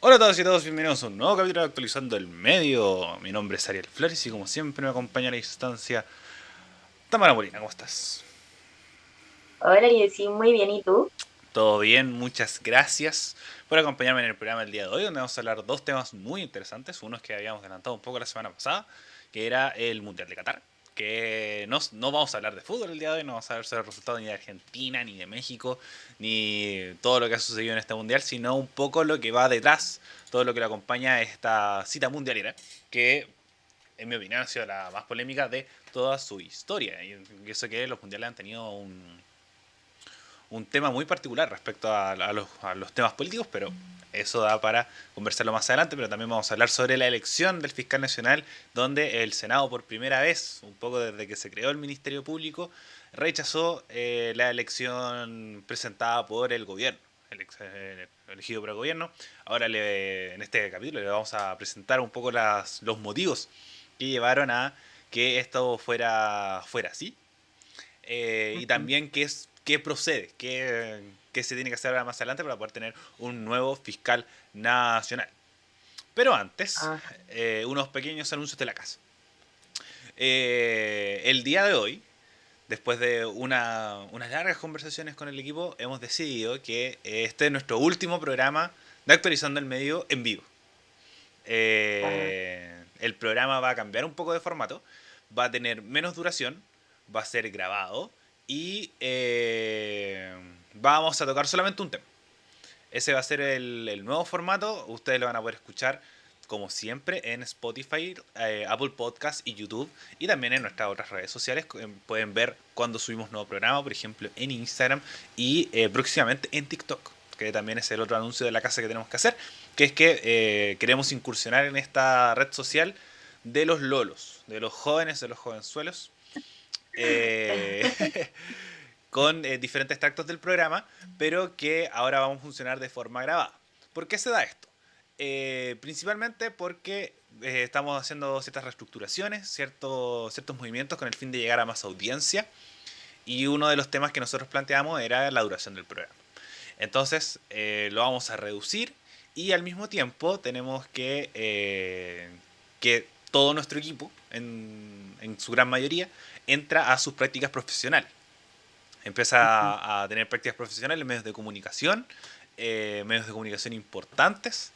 Hola a todos y todos, bienvenidos a un nuevo capítulo de Actualizando el Medio. Mi nombre es Ariel Flores y como siempre me acompaña a la distancia Tamara Molina, ¿cómo estás? Hola, Jessy, muy bien, ¿y tú? Todo bien, muchas gracias por acompañarme en el programa del día de hoy, donde vamos a hablar dos temas muy interesantes. Uno es que habíamos adelantado un poco la semana pasada, que era el Mundial de Qatar. Que no vamos a hablar de fútbol el día de hoy, no vamos a hablar sobre el resultado ni de Argentina, ni de México, ni todo lo que ha sucedido en este mundial, sino un poco lo que va detrás, todo lo que lo acompaña a esta cita mundialera, que en mi opinión ha sido la más polémica de toda su historia. Y eso que los mundiales han tenido un tema muy particular respecto a los temas políticos, pero eso da para conversarlo más adelante, pero también vamos a hablar sobre la elección del fiscal nacional, donde el Senado por primera vez, un poco desde que se creó el Ministerio Público, rechazó la elección presentada por el gobierno, elegido por el gobierno. Ahora en este capítulo le vamos a presentar un poco los motivos que llevaron a que esto fuera así, y Ujú. también qué procede, qué se tiene que hacer ahora más adelante para poder tener un nuevo fiscal nacional. Pero antes, Ah, unos pequeños anuncios de la casa. El día de hoy, después de unas largas conversaciones con el equipo, hemos decidido que este es nuestro último programa de Actualizando el Medio en vivo. ah, El programa va a cambiar un poco de formato, va a tener menos duración, va a ser grabado y vamos a tocar solamente un tema. Ese va a ser el nuevo formato, ustedes lo van a poder escuchar como siempre en Spotify, Apple Podcast y YouTube, y también en nuestras otras redes sociales. Pueden ver cuando subimos nuevo programa, por ejemplo en Instagram y próximamente en TikTok, que también es el otro anuncio de la casa que tenemos que hacer, que es que queremos incursionar en esta red social de los lolos, de los jóvenes, de los jovenzuelos, eh, con diferentes tractos del programa, pero que ahora vamos a funcionar de forma grabada. ¿Por qué se da esto? Principalmente porque estamos haciendo ciertas reestructuraciones, ciertos movimientos con el fin de llegar a más audiencia, y uno de los temas que nosotros planteamos era la duración del programa. Entonces lo vamos a reducir y al mismo tiempo tenemos que todo nuestro equipo, en su gran mayoría, entra a sus prácticas profesionales. ujú. Empieza a tener prácticas profesionales en medios de comunicación importantes,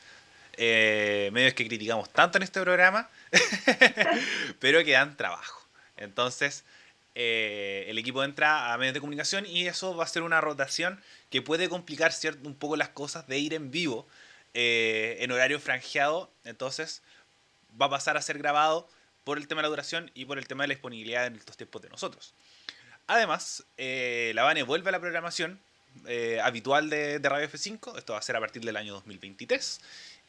medios que criticamos tanto en este programa, pero que dan trabajo. Entonces, el equipo entra a medios de comunicación y eso va a ser una rotación que puede complicar un poco las cosas de ir en vivo, en horario franjeado. Entonces, va a pasar a ser grabado por el tema de la duración y por el tema de la disponibilidad en estos tiempos de nosotros. Además, la Vane vuelve a la programación habitual de Radio F5. Esto va a ser a partir del año 2023.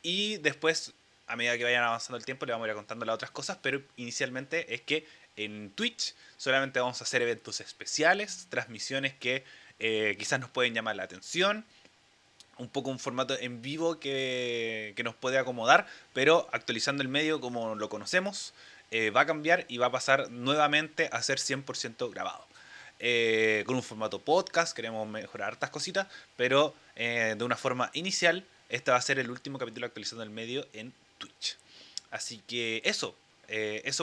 Y después, a medida que vayan avanzando el tiempo, le vamos a ir contando las otras cosas. Pero inicialmente es que en Twitch solamente vamos a hacer eventos especiales, transmisiones que quizás nos pueden llamar la atención. Un poco un formato en vivo que nos puede acomodar, pero actualizando el medio como lo conocemos, va a cambiar y va a pasar nuevamente a ser 100% grabado. Con un formato podcast, queremos mejorar hartas cositas, pero de una forma inicial, este va a ser el último capítulo actualizando el medio en Twitch. Así que eso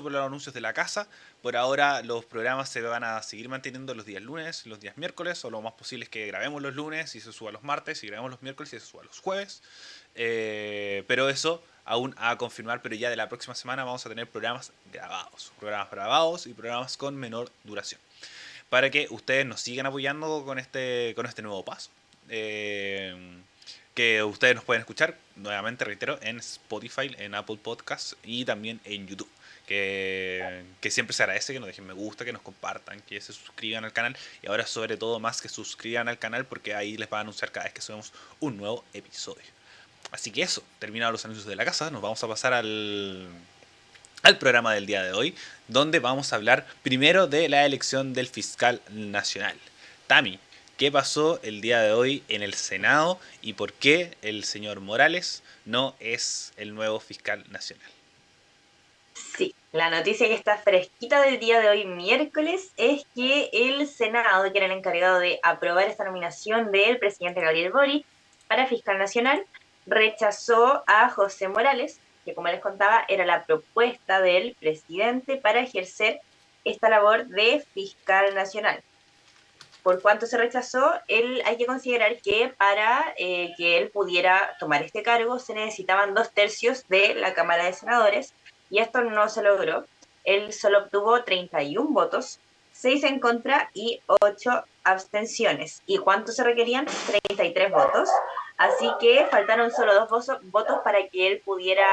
por los anuncios de la casa. Por ahora los programas se van a seguir manteniendo los días lunes, los días miércoles, o lo más posible es que grabemos los lunes y se suba los martes, y grabemos los miércoles y se suba los jueves. Pero eso aún a confirmar, pero ya de la próxima semana vamos a tener programas grabados y programas con menor duración, para que ustedes nos sigan apoyando con este nuevo paso. Eh, que ustedes nos pueden escuchar, nuevamente reitero, en Spotify, en Apple Podcasts y también en YouTube. Que siempre se agradece que nos dejen me gusta, que nos compartan, que se suscriban al canal y ahora sobre todo más que suscriban al canal porque ahí les va a anunciar cada vez que subimos un nuevo episodio. Así que eso, terminados los anuncios de la casa, nos vamos a pasar al programa del día de hoy, donde vamos a hablar primero de la elección del fiscal nacional. Tami, ¿qué pasó el día de hoy en el Senado y por qué el señor Morales no es el nuevo fiscal nacional? Sí, la noticia que está fresquita del día de hoy, miércoles, es que el Senado, que era el encargado de aprobar esta nominación del presidente Gabriel Boric para fiscal nacional, rechazó a José Morales, que como les contaba era la propuesta del presidente para ejercer esta labor de fiscal nacional. Por cuanto se rechazó, hay que considerar que para que él pudiera tomar este cargo se necesitaban 2/3 de la Cámara de Senadores y esto no se logró. Él solo obtuvo 31 votos, 6 en contra y 8 abstenciones. ¿Y cuántos se requerían? 33 votos. Así que faltaron solo 2 votos para que él pudiera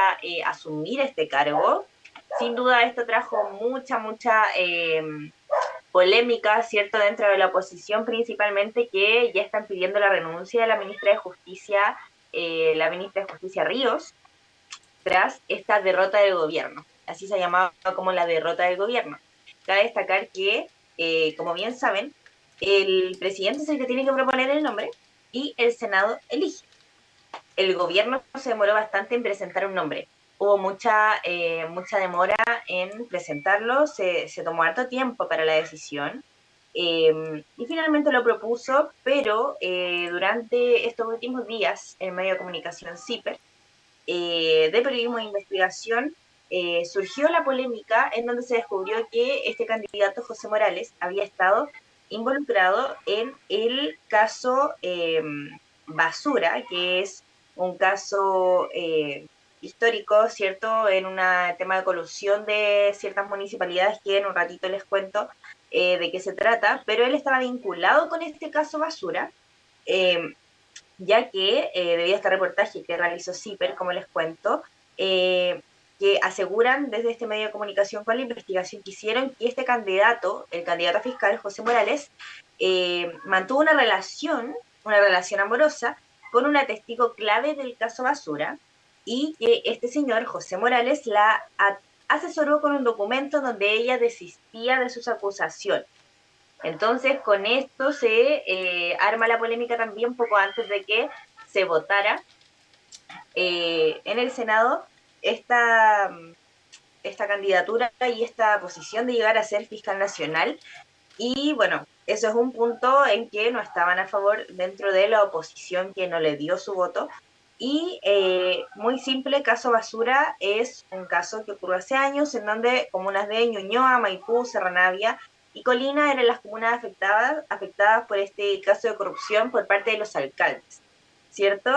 asumir este cargo. Sin duda esto trajo mucha polémica, ¿cierto?, dentro de la oposición principalmente, que ya están pidiendo la renuncia de la ministra de Justicia Ríos, tras esta derrota del gobierno. Así se llamaba como la derrota del gobierno. Cabe destacar que, como bien saben, el presidente es el que tiene que proponer el nombre y el Senado elige. El gobierno se demoró bastante en presentar un nombre. Hubo mucha demora en presentarlo, se tomó harto tiempo para la decisión y finalmente lo propuso, pero durante estos últimos días, el medio de comunicación CIPER, de periodismo de investigación, surgió la polémica en donde se descubrió que este candidato, José Morales, había estado involucrado en el caso Basura, que es un caso histórico, ¿cierto?, en un tema de colusión de ciertas municipalidades que en un ratito les cuento de qué se trata, pero él estaba vinculado con este caso Basura, eh, ya que debido a este reportaje que realizó CIPER, como les cuento, que aseguran desde este medio de comunicación con la investigación que hicieron que este candidato, el candidato a fiscal, José Morales, mantuvo una relación amorosa con una testigo clave del caso Basura y que este señor, José Morales, la asesoró con un documento donde ella desistía de sus acusaciones. Entonces, con esto se arma la polémica también poco antes de que se votara en el Senado esta, esta candidatura y esta posición de llegar a ser fiscal nacional. Y bueno, eso es un punto en que no estaban a favor dentro de la oposición que no le dio su voto. Y muy simple, caso Basura es un caso que ocurrió hace años en donde comunas de Ñuñoa, Maipú, Serranavia y Colina eran las comunas afectadas por este caso de corrupción por parte de los alcaldes, ¿cierto?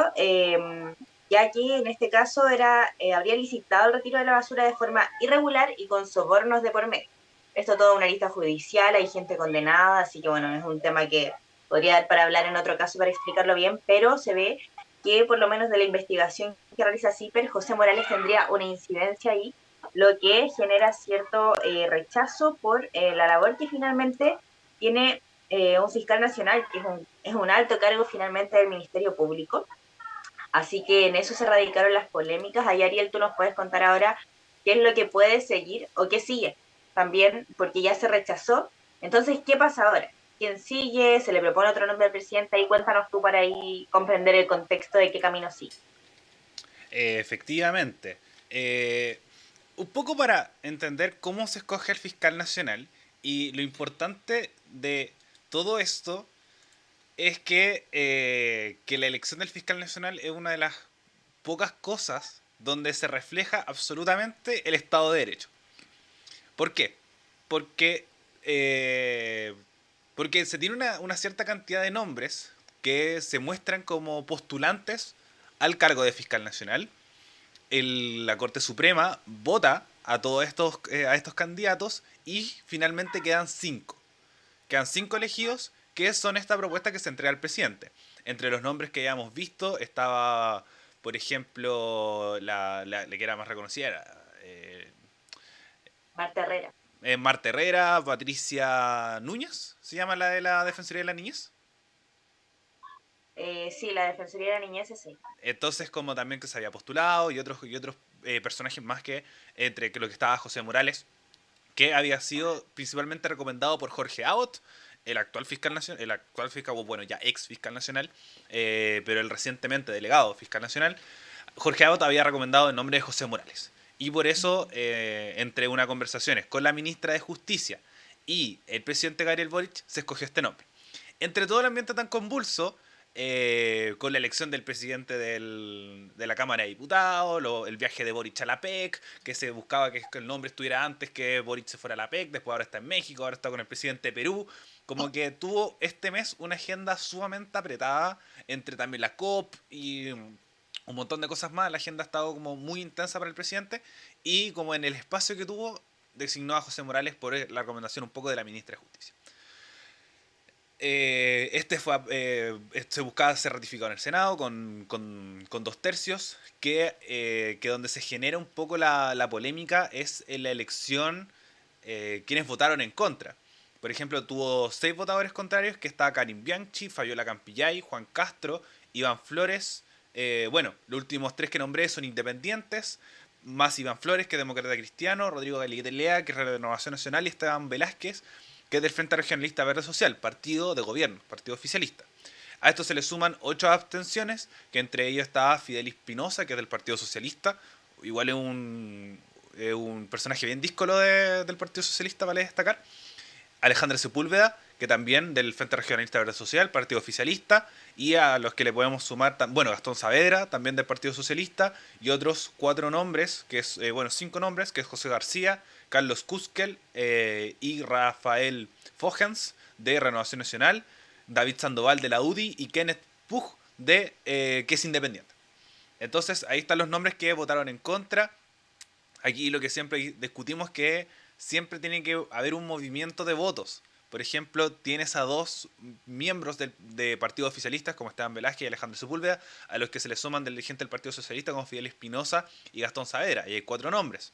Ya que en este caso habría licitado el retiro de la basura de forma irregular y con sobornos de por medio. Esto todo una lista judicial, hay gente condenada, así que bueno, es un tema que podría dar para hablar en otro caso para explicarlo bien, pero se ve que por lo menos de la investigación que realiza CIPER, José Morales tendría una incidencia ahí, lo que genera cierto rechazo por la labor que finalmente tiene un fiscal nacional, que es un alto cargo finalmente del Ministerio Público. Así que en eso se radicaron las polémicas. Ahí, Ariel, tú nos puedes contar ahora qué es lo que puede seguir o qué sigue también, porque ya se rechazó. Entonces, ¿qué pasa ahora? ¿Quién sigue? ¿Se le propone otro nombre al presidente? Ahí cuéntanos tú para ahí comprender el contexto de qué camino sigue. Efectivamente. Un poco para entender cómo se escoge el fiscal nacional y lo importante de todo esto es que la elección del fiscal nacional es una de las pocas cosas donde se refleja absolutamente el Estado de Derecho. ¿Por qué? Porque, eh, porque se tiene una cierta cantidad de nombres que se muestran como postulantes al cargo de fiscal nacional. La Corte Suprema vota a estos candidatos y finalmente quedan 5. Quedan 5 elegidos que son esta propuesta que se entrega al presidente. Entre los nombres que ya hemos visto estaba, por ejemplo, la que era más reconocida era Marta Herrera. Marta Herrera, Patricia Núñez, se llama la de la Defensoría de la Niñez. Sí, la Defensoría de la Niñez, sí. Entonces, como también que se había postulado y otros personajes más que entre lo que estaba José Morales, que había sido principalmente recomendado por Jorge Abbott, el actual fiscal nacional, bueno, ya ex fiscal nacional, pero el recientemente delegado fiscal nacional. Jorge Abbott había recomendado el nombre de José Morales. Y por eso, entre unas conversaciones con la ministra de Justicia y el presidente Gabriel Boric, se escogió este nombre. Entre todo el ambiente tan convulso, con la elección del presidente de la Cámara de Diputados, el viaje de Boric a la PEC, que se buscaba que el nombre estuviera antes que Boric se fuera a la PEC, después ahora está en México, ahora está con el presidente de Perú. Como que tuvo este mes una agenda sumamente apretada entre también la COP y un montón de cosas más. La agenda ha estado como muy intensa para el presidente y como en el espacio que tuvo designó a José Morales por la recomendación un poco de la ministra de Justicia. Se buscaba ser ratificado en el Senado con 2/3, que donde se genera un poco la polémica es en la elección quienes votaron en contra. Por ejemplo, tuvo 6 votadores contrarios, que estaba Karim Bianchi, Fabiola Campillay, Juan Castro, Iván Flores. Bueno, los últimos 3 que nombré son independientes, más Iván Flores, que es demócrata cristiano, Rodrigo Galilea, que es Renovación Nacional, y Esteban Velázquez, que es del Frente Regionalista Verde Social, partido de gobierno, partido oficialista. A esto se le suman 8 abstenciones, que entre ellos está Fidelis Pinoza, que es del Partido Socialista, igual es un personaje bien díscolo del Partido Socialista, vale destacar. Alejandra Sepúlveda, que también del Frente Regionalista Verde Social, Partido Oficialista, y a los que le podemos sumar, bueno, Gastón Saavedra, también del Partido Socialista, y otros 4 nombres, que es, 5 nombres, que es José García, Carlos Cuskel y Rafael Fogens, de Renovación Nacional, David Sandoval, de la UDI, y Kenneth Pug, que es independiente. Entonces, ahí están los nombres que votaron en contra. Aquí lo que siempre discutimos es que siempre tiene que haber un movimiento de votos. Por ejemplo, tienes a 2 miembros de partidos oficialistas, como Esteban Velázquez y Alejandro Sepúlveda, a los que se le suman del dirigente del Partido Socialista, como Fidel Espinosa y Gastón Saavedra, y hay 4 nombres.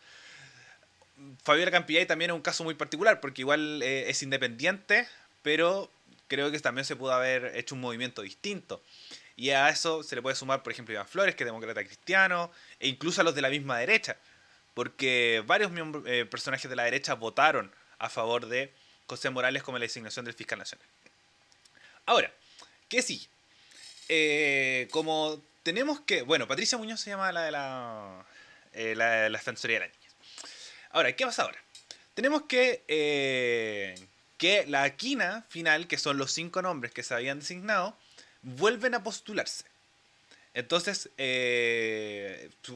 Fabiola Campillay también es un caso muy particular, porque igual es independiente, pero creo que también se pudo haber hecho un movimiento distinto. Y a eso se le puede sumar, por ejemplo, Iván Flores, que es demócrata cristiano, e incluso a los de la misma derecha, porque varios personajes de la derecha votaron a favor de José Morales como la designación del fiscal nacional. Ahora, ¿qué sí? Como tenemos que... Bueno, Patricia Muñoz se llama la de la Defensoría de la Niña. Ahora, ¿qué pasa ahora? Tenemos que la quina final, que son los 5 nombres que se habían designado, vuelven a postularse. Entonces,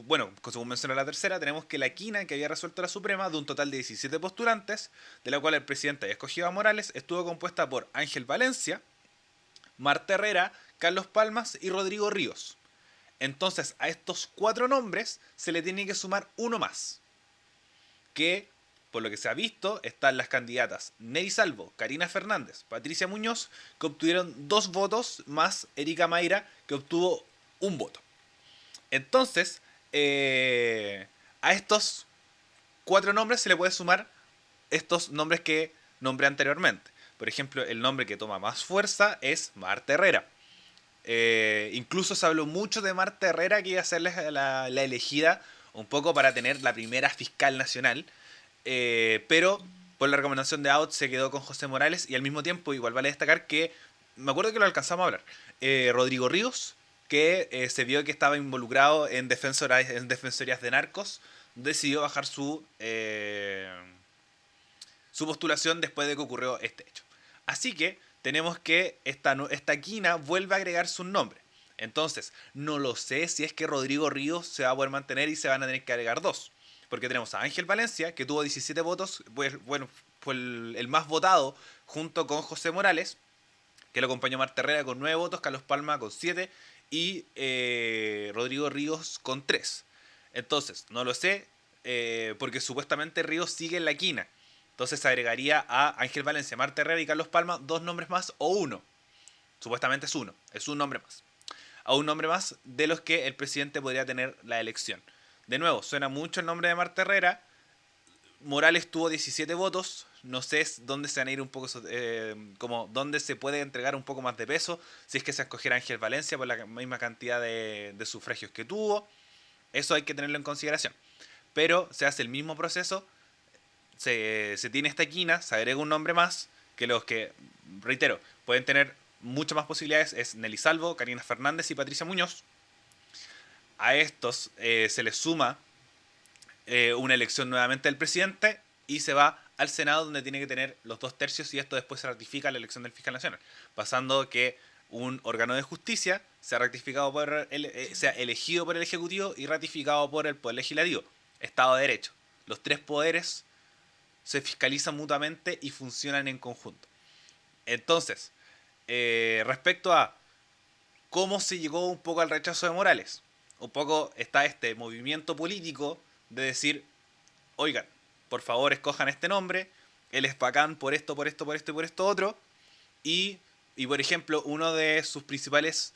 bueno, según menciona la tercera, tenemos que la quina que había resuelto la Suprema, de un total de 17 postulantes, de la cual el presidente había escogido a Morales, estuvo compuesta por Ángel Valencia, Marta Herrera, Carlos Palmas y Rodrigo Ríos. Entonces, a estos 4 nombres se le tiene que sumar uno más, que, por lo que se ha visto, están las candidatas Ney Salvo, Karina Fernández, Patricia Muñoz, que obtuvieron 2 votos, más Erika Mayra, que obtuvo 1 voto. Entonces, a estos 4 nombres se le puede sumar estos nombres que nombré anteriormente. Por ejemplo, el nombre que toma más fuerza es Marta Herrera. Incluso se habló mucho de Marta Herrera, que iba a ser la elegida un poco para tener la primera fiscal nacional, pero por la recomendación de AOT se quedó con José Morales, y al mismo tiempo igual vale destacar que, me acuerdo que lo alcanzamos a hablar, Rodrigo Ríos, que se vio que estaba involucrado en defensorías de narcos, decidió bajar su postulación después de que ocurrió este hecho. Así que tenemos que esta quina vuelve a agregar su nombre. Entonces, no lo sé si es que Rodrigo Ríos se va a poder mantener y se van a tener que agregar 2. Porque tenemos a Ángel Valencia, que tuvo 17 votos, pues, bueno, fue el más votado, junto con José Morales, que lo acompañó Marta Herrera con 9 votos, Carlos Palma con 7 y Rodrigo Ríos con 3. Entonces, no lo sé, porque supuestamente Ríos sigue en la quina. Entonces se agregaría a Ángel Valencia, Marta Herrera y Carlos Palma 2 nombres más o 1. Supuestamente es un nombre más. A un nombre más de los que el presidente podría tener la elección. De nuevo, suena mucho el nombre de Marta Herrera. Morales tuvo 17 votos. No sé dónde se van a ir un poco, como dónde se puede entregar un poco más de peso. Si es que se escogiera Ángel Valencia por la misma cantidad de sufragios que tuvo. Eso hay que tenerlo en consideración. Pero se hace el mismo proceso. Se tiene esta quina, se agrega un nombre más, que los que, reitero, pueden tener muchas más posibilidades es Nelly Salvo, Karina Fernández y Patricia Muñoz. A estos se les suma una elección nuevamente del presidente y se va al Senado, donde tiene que tener los 2/3, y esto después se ratifica la elección del fiscal nacional, pasando que un órgano de justicia, sea ratificado por sea elegido por el Ejecutivo y ratificado por el Poder Legislativo. Estado de Derecho. Los tres poderes se fiscalizan mutuamente y funcionan en conjunto. Entonces, respecto a cómo se llegó un poco al rechazo de Morales, un poco está este movimiento político de decir, oigan, por favor escojan este nombre, él es bacán por esto, por esto, por esto y por esto otro, y por ejemplo, uno de sus principales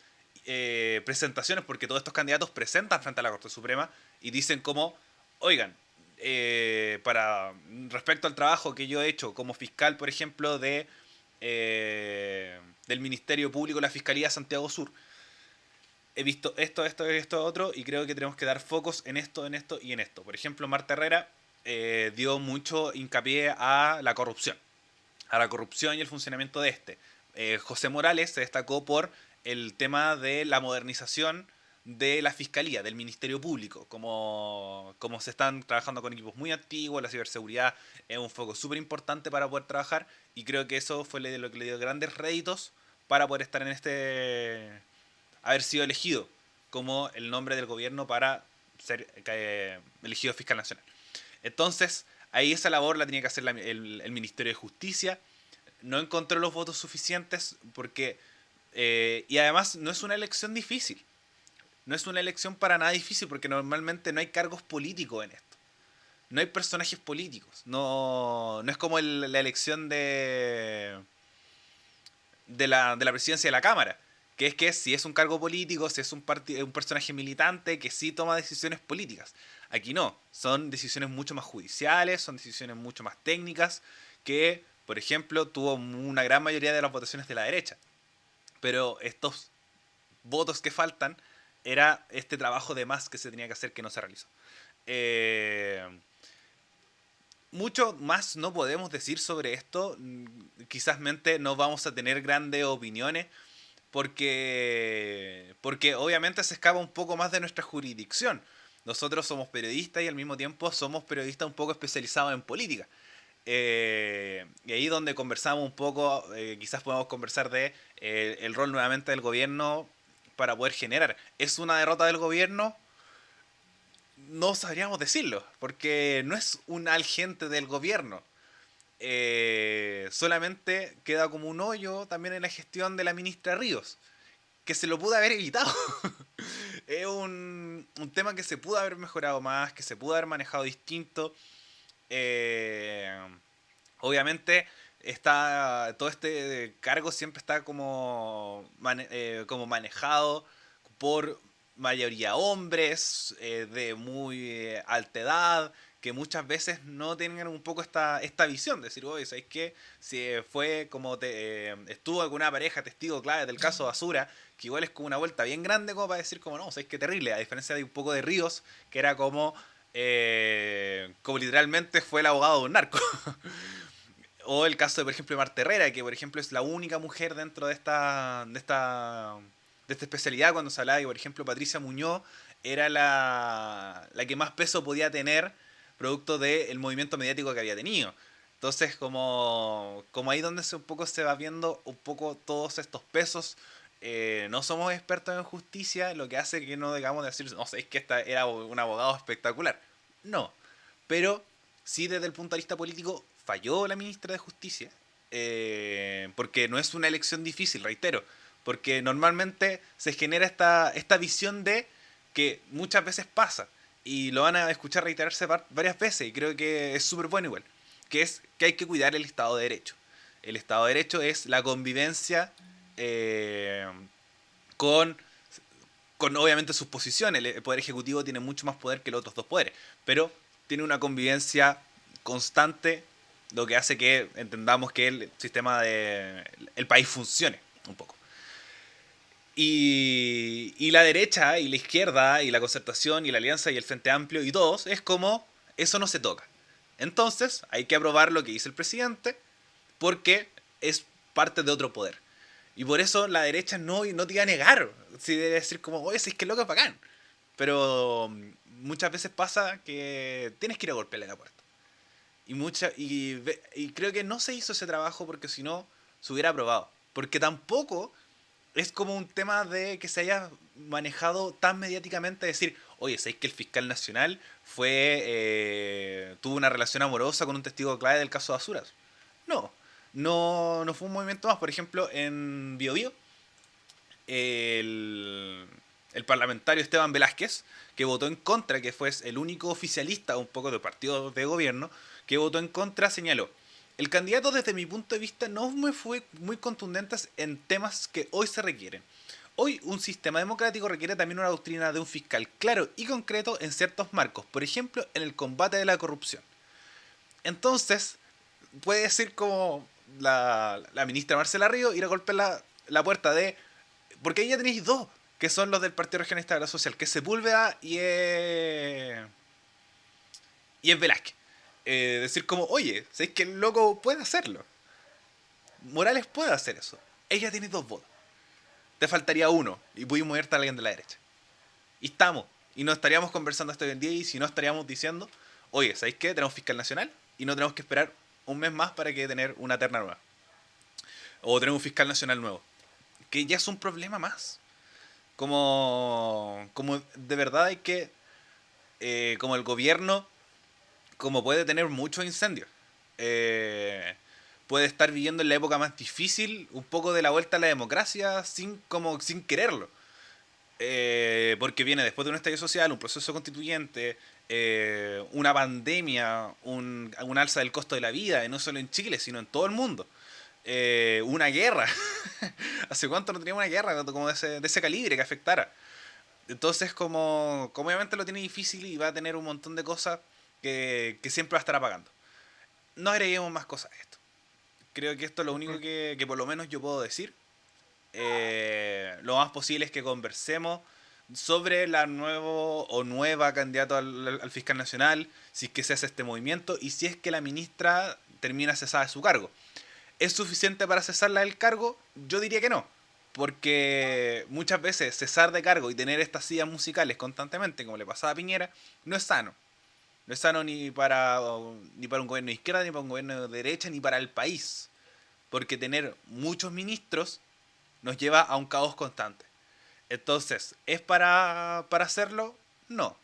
presentaciones, porque todos estos candidatos presentan frente a la Corte Suprema y dicen como, oigan, para respecto al trabajo que yo he hecho como fiscal, por ejemplo, del Ministerio Público, la Fiscalía Santiago Sur, he visto esto, otro, y creo que tenemos que dar focos en esto y en esto. Por ejemplo, Marta Herrera dio mucho hincapié a la corrupción y el funcionamiento de este. José Morales se destacó por el tema de la modernización de la Fiscalía, del Ministerio Público, como se están trabajando con equipos muy antiguos, la ciberseguridad es un foco súper importante para poder trabajar, y creo que eso fue lo que le dio grandes réditos para poder estar haber sido elegido como el nombre del gobierno para ser elegido fiscal nacional. Entonces, ahí esa labor la tenía que hacer el Ministerio de Justicia. No encontró los votos suficientes porque... y además no es una elección difícil. No es una elección para nada difícil porque normalmente no hay cargos políticos en esto. No hay personajes políticos. No es como la elección de la presidencia de la Cámara. Que es que si es un cargo político, si es un personaje militante que sí toma decisiones políticas. Aquí no. Son decisiones mucho más judiciales, son decisiones mucho más técnicas que, por ejemplo, tuvo una gran mayoría de las votaciones de la derecha. Pero estos votos que faltan era este trabajo de más que se tenía que hacer que no se realizó. Mucho más no podemos decir sobre esto. Quizás no vamos a tener grandes opiniones porque obviamente se escapa un poco más de nuestra jurisdicción. Nosotros somos periodistas y al mismo tiempo somos periodistas un poco especializados en política. Y ahí donde conversamos un poco, quizás podemos conversar de el rol nuevamente del gobierno para poder generar. ¿Es una derrota del gobierno? No sabríamos decirlo, porque no es un agente del gobierno. Solamente queda como un hoyo también en la gestión de la ministra Ríos, que se lo pudo haber evitado. Es un tema que se pudo haber mejorado más, que se pudo haber manejado distinto. Eh, Obviamente todo este cargo siempre está como manejado por mayoría hombres de muy alta edad, que muchas veces no tienen un poco esta visión de decir, oye, ¿sabes qué? Si fue como estuvo con una pareja testigo clave del caso Basura, que igual es como una vuelta bien grande como para decir como no, ¿sabes qué? Terrible, a diferencia de un poco de Ríos, que era como literalmente fue el abogado de un narco. O el caso de, por ejemplo, de Marta Herrera, que por ejemplo es la única mujer dentro de esta especialidad, cuando se hablaba de que, por ejemplo, Patricia Muñoz era la que más peso podía tener producto del movimiento mediático que había tenido. Entonces, como ahí donde un poco se va viendo un poco todos estos pesos. No somos expertos en justicia, lo que hace que no digamos decir, no sé, es que esta era un abogado espectacular. No, pero sí desde el punto de vista político falló la ministra de Justicia, porque no es una elección difícil, reitero, porque normalmente se genera esta visión de que muchas veces pasa, y lo van a escuchar reiterarse varias veces, y creo que es súper bueno igual, que es que hay que cuidar el Estado de Derecho. El Estado de Derecho es la convivencia eh, con obviamente sus posiciones. El Poder Ejecutivo tiene mucho más poder que los otros dos poderes, pero tiene una convivencia constante, lo que hace que entendamos que el sistema el país funcione un poco. Y la derecha y la izquierda y la concertación y la alianza y el Frente Amplio y todos es como eso no se toca. Entonces hay que aprobar lo que dice el presidente porque es parte de otro poder. Y por eso la derecha no te iba a negar. Si debe decir como, oye, si es que loco es bacán. Pero muchas veces pasa que tienes que ir a golpearle la puerta. Y creo que no se hizo ese trabajo porque si no se hubiera aprobado. Porque tampoco es como un tema de que se haya manejado tan mediáticamente, decir, oye, ¿sabéis que el fiscal nacional tuvo una relación amorosa con un testigo clave del caso de Asuras? No, no fue un movimiento más. Por ejemplo, en Biobío, el, el parlamentario Esteban Velázquez, que votó en contra, que fue el único oficialista un poco del partido de gobierno, que votó en contra, señaló, el candidato desde mi punto de vista no me fue muy contundente en temas que hoy se requieren. Hoy un sistema democrático requiere también una doctrina de un fiscal claro y concreto en ciertos marcos, por ejemplo, en el combate de la corrupción. Entonces, puede decir como la ministra Marcela Río ir a golpear la puerta de... Porque ahí ya tenéis dos, que son los del Partido Regionalista de la Social, que es Sepúlveda y es Velázquez. Decir como, oye, ¿sabéis que el loco puede hacerlo? Morales puede hacer eso. Ella tiene dos votos. Te faltaría uno y pudimos moverte a alguien de la derecha. Y estamos. Y no estaríamos conversando hasta hoy en día y si no estaríamos diciendo, oye, ¿sabéis qué? Tenemos fiscal nacional y no tenemos que esperar un mes más para que tener una terna nueva. O tener un fiscal nacional nuevo. Que ya es un problema más. Como de verdad hay que, como el gobierno, como puede tener muchos incendios, puede estar viviendo en la época más difícil un poco de la vuelta a la democracia sin quererlo. Porque viene después de un estallido social, un proceso constituyente, una pandemia, un alza del costo de la vida, y no solo en Chile, sino en todo el mundo. Una guerra. ¿Hace cuánto no teníamos una guerra como de ese calibre que afectara? Entonces, como obviamente lo tiene difícil y va a tener un montón de cosas que siempre va a estar apagando. No agreguemos más cosas a esto. Creo que esto es lo único que por lo menos yo puedo decir. Lo más posible es que conversemos sobre la nueva candidata al fiscal nacional, si es que se hace este movimiento y si es que la ministra termina cesada de su cargo. ¿Es suficiente para cesarla del cargo? Yo diría que no. Porque muchas veces cesar de cargo y tener estas sillas musicales constantemente, como le pasaba a Piñera, no es sano. No es sano ni para un gobierno de izquierda, ni para un gobierno de derecha, ni para el país. Porque tener muchos ministros nos lleva a un caos constante. Entonces, ¿es para hacerlo? No.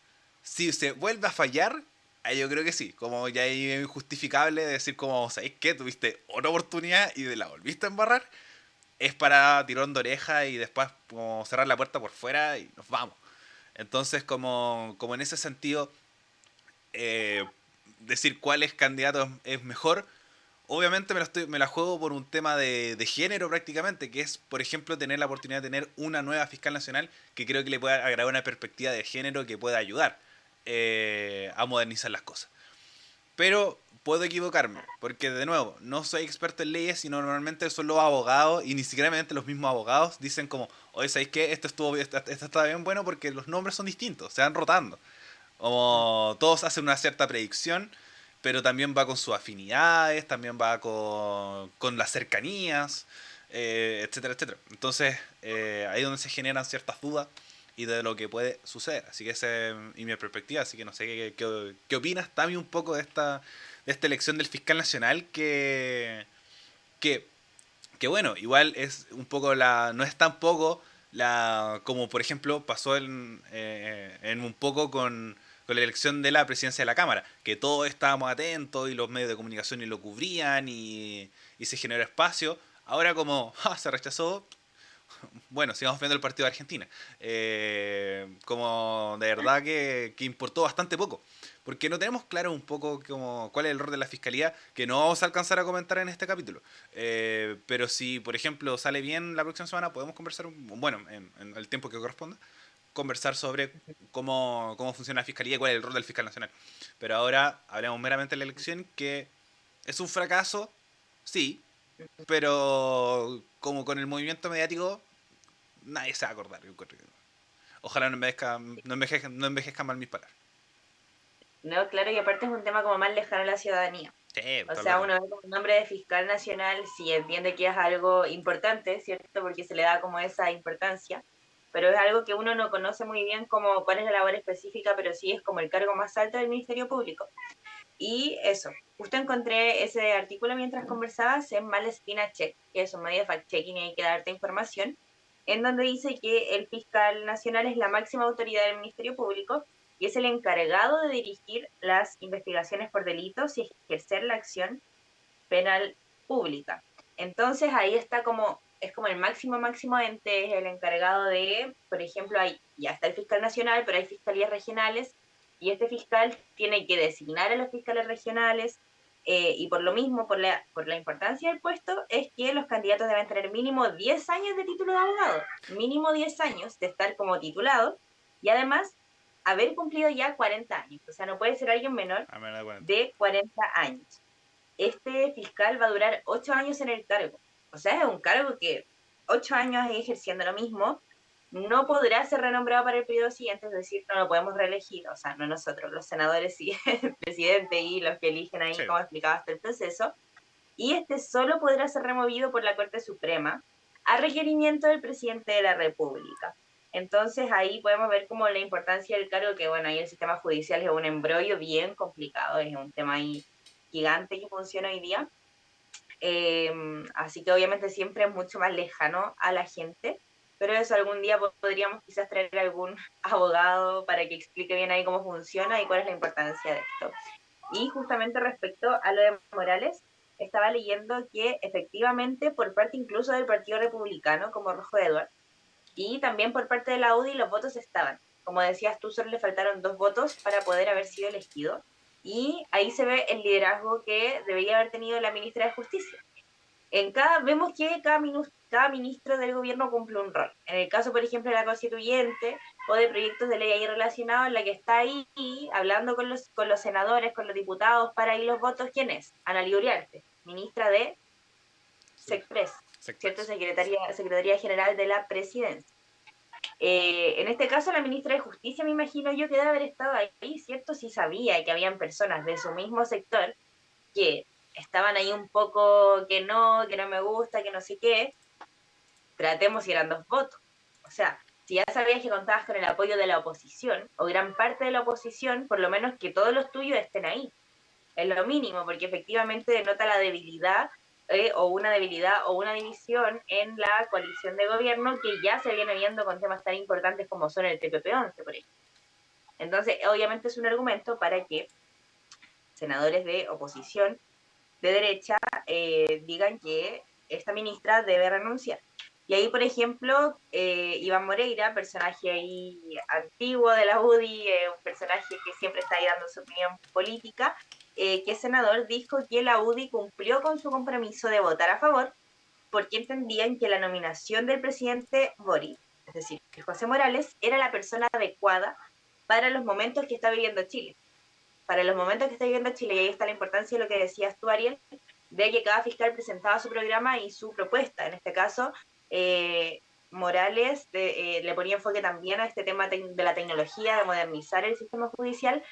Si se vuelve a fallar, ahí yo creo que sí. Como ya es injustificable decir como, ¿sabéis qué? Tuviste otra oportunidad y la volviste a embarrar. Es para tirón de oreja y después como cerrar la puerta por fuera y nos vamos. Entonces, como en ese sentido, eh, decir cuál es candidato es mejor, obviamente me la juego por un tema de género prácticamente, que es, por ejemplo, tener la oportunidad de tener una nueva fiscal nacional que creo que le pueda agregar una perspectiva de género que pueda ayudar a modernizar las cosas. Pero puedo equivocarme, porque de nuevo, no soy experto en leyes, sino normalmente son los abogados, y ni siquiera los mismos abogados dicen como, oye, ¿sabéis qué? Esto está bien bueno porque los nombres son distintos, se van rotando. Como todos hacen una cierta predicción, pero también va con sus afinidades, también va con las cercanías, etcétera, etcétera. Entonces, ahí es donde se generan ciertas dudas y de lo que puede suceder. Así que esa es mi perspectiva. Así que no sé qué opinas, Tami, un poco de esta elección del fiscal nacional que, que bueno, igual es un poco no es tampoco como por ejemplo pasó en un poco con la elección de la presidencia de la Cámara, que todos estábamos atentos y los medios de comunicación ni lo cubrían y se generó espacio. Ahora como se rechazó, bueno, sigamos viendo el partido de Argentina. Como de verdad que importó bastante poco. Porque no tenemos claro un poco cuál es el rol de la fiscalía, que no vamos a alcanzar a comentar en este capítulo. Pero si, por ejemplo, sale bien la próxima semana, podemos conversar, bueno, en el tiempo que corresponda, conversar sobre cómo funciona la fiscalía y cuál es el rol del fiscal nacional. Pero ahora hablamos meramente de la elección, que es un fracaso, sí, pero como con el movimiento mediático nadie se va a acordar. Ojalá no envejezcan mal mis palabras. No, claro, y aparte es un tema como más lejano a la ciudadanía. Sí, O todo sea, lo uno ve como el nombre de fiscal nacional, sí entiende que es algo importante, ¿cierto? Porque se le da como esa importancia, pero es algo que uno no conoce muy bien como cuál es la labor específica, pero sí es como el cargo más alto del Ministerio Público. Y eso, justo encontré ese artículo mientras conversabas en Malespina Check, que es un medio de fact-checking y hay que darte información. en donde dice que el fiscal nacional es la máxima autoridad del Ministerio Público y es el encargado de dirigir las investigaciones por delitos y ejercer la acción penal pública. Entonces ahí está como, es como el máximo ente, es el encargado de, por ejemplo, ya está el fiscal nacional, pero hay fiscalías regionales y este fiscal tiene que designar a los fiscales regionales y por lo mismo, por la importancia del puesto, es que los candidatos deben tener mínimo 10 años de título de abogado, mínimo 10 años de estar como titulado y además haber cumplido ya 40 años, o sea, no puede ser alguien menor A menos de 40. de 40 años. Este fiscal va a durar 8 años en el cargo. O sea, es un cargo que 8 años ejerciendo lo mismo, no podrá ser renombrado para el periodo siguiente, es decir, no lo podemos reelegir, o sea, no nosotros, los senadores sí, el presidente y los que eligen ahí, Sí. como explicaba hasta el proceso, y este solo podrá ser removido por la Corte Suprema a requerimiento del presidente de la República. Entonces ahí podemos ver como la importancia del cargo, que bueno, ahí el sistema judicial es un embrollo bien complicado, es un tema ahí gigante que funciona hoy día. Así que obviamente siempre es mucho más lejano a la gente, pero eso algún día podríamos quizás traer algún abogado para que explique bien ahí cómo funciona y cuál es la importancia de esto. Y justamente respecto a lo de Morales, estaba leyendo que efectivamente por parte incluso del Partido Republicano, como Rojo Edward, y también por parte de la UDI los votos estaban. Como decías tú, solo le faltaron 2 votos para poder haber sido elegido. Y ahí se ve el liderazgo que debería haber tenido la ministra de Justicia. Vemos que cada ministro del gobierno cumple un rol. En el caso, por ejemplo, de la constituyente o de proyectos de ley ahí relacionados, en la que está ahí hablando con los senadores, con los diputados para ir los votos, ¿quién es? Ana Uriarte, ministra de SECPRES, ¿cierto? Secpres. Secretaría General de la Presidencia. En este caso, la ministra de Justicia, me imagino yo, que debe haber estado ahí, ¿cierto? Si sabía que habían personas de su mismo sector que estaban ahí un poco que no me gusta, que no sé qué, tratemos si eran 2 votos. O sea, si ya sabías que contabas con el apoyo de la oposición, o gran parte de la oposición, por lo menos que todos los tuyos estén ahí. Es lo mínimo, porque efectivamente denota la debilidad o una debilidad o una división en la coalición de gobierno que ya se viene viendo con temas tan importantes como son el TPP-11, por ejemplo. Entonces, obviamente es un argumento para que senadores de oposición de derecha digan que esta ministra debe renunciar. Y ahí, por ejemplo, Iván Moreira, personaje ahí antiguo de la UDI, un personaje que siempre está ahí dando su opinión política, que es senador, dijo que la UDI cumplió con su compromiso de votar a favor porque entendían que la nominación del presidente Boric, es decir, que José Morales, era la persona adecuada para los momentos que está viviendo Chile. Para los momentos que está viviendo Chile, y ahí está la importancia de lo que decías tú, Ariel, de que cada fiscal presentaba su programa y su propuesta. En este caso, Morales le ponía enfoque también a este tema de la tecnología, de modernizar el sistema judicial,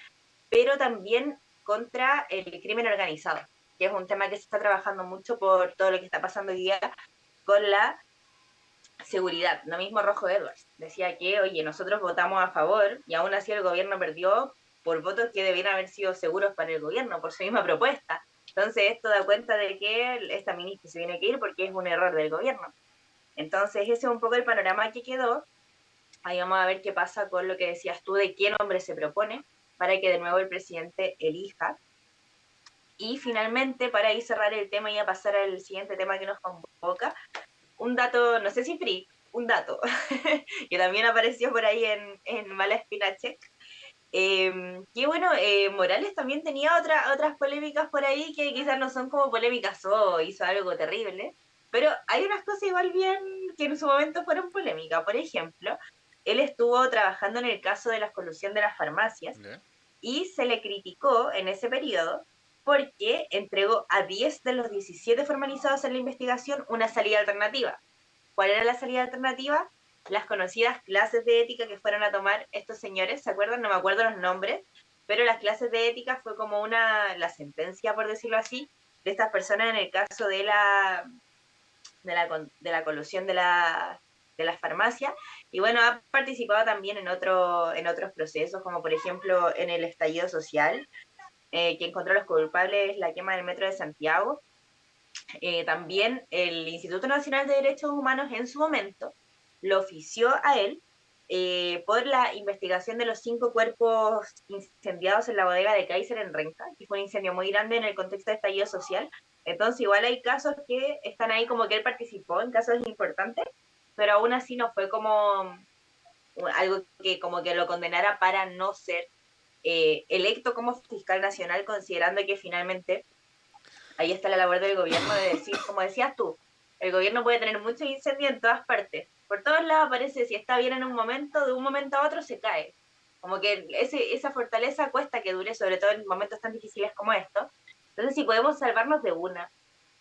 pero también contra el crimen organizado, que es un tema que se está trabajando mucho por todo lo que está pasando hoy día con la seguridad. Lo mismo Rojo Edwards decía que, oye, nosotros votamos a favor y aún así el gobierno perdió por votos que debían haber sido seguros para el gobierno, por su misma propuesta. Entonces esto da cuenta de que esta ministra se tiene que ir porque es un error del gobierno. Entonces ese es un poco el panorama que quedó. Ahí vamos a ver qué pasa con lo que decías tú de qué nombre se propone para que de nuevo el presidente elija. Y finalmente, para ir cerrar el tema y a pasar al siguiente tema que nos convoca, un dato, no sé si free, un dato, que también apareció por ahí en Mala Espinache, que bueno, Morales también tenía otras polémicas por ahí que quizás no son como polémicas o hizo algo terrible, pero hay unas cosas igual bien que en su momento fueron polémicas. Por ejemplo, él estuvo trabajando en el caso de la colusión de las farmacias ¿Ya? y se le criticó en ese periodo porque entregó a 10 de los 17 formalizados en la investigación una salida alternativa. ¿Cuál era la salida alternativa? Las conocidas clases de ética que fueron a tomar estos señores, ¿se acuerdan? No me acuerdo los nombres, pero las clases de ética fue como la sentencia, por decirlo así, de estas personas en el caso de la colusión de las farmacias. Y bueno, ha participado también en otros procesos, como por ejemplo en el estallido social, que encontró a los culpables la quema del metro de Santiago. También el Instituto Nacional de Derechos Humanos en su momento lo ofició a él por la investigación de los 5 cuerpos incendiados en la bodega de Kaiser en Renca, que fue un incendio muy grande en el contexto de estallido social. Entonces, igual hay casos que están ahí como que él participó en casos importantes, pero aún así no fue como algo que como que lo condenara para no ser electo como fiscal nacional, considerando que finalmente ahí está la labor del gobierno de decir, como decías tú, el gobierno puede tener muchos incendios en todas partes. Por todos lados aparece, si está bien en un momento, de un momento a otro se cae. Como que esa fortaleza cuesta que dure, sobre todo en momentos tan difíciles como estos. Entonces, si podemos salvarnos de una,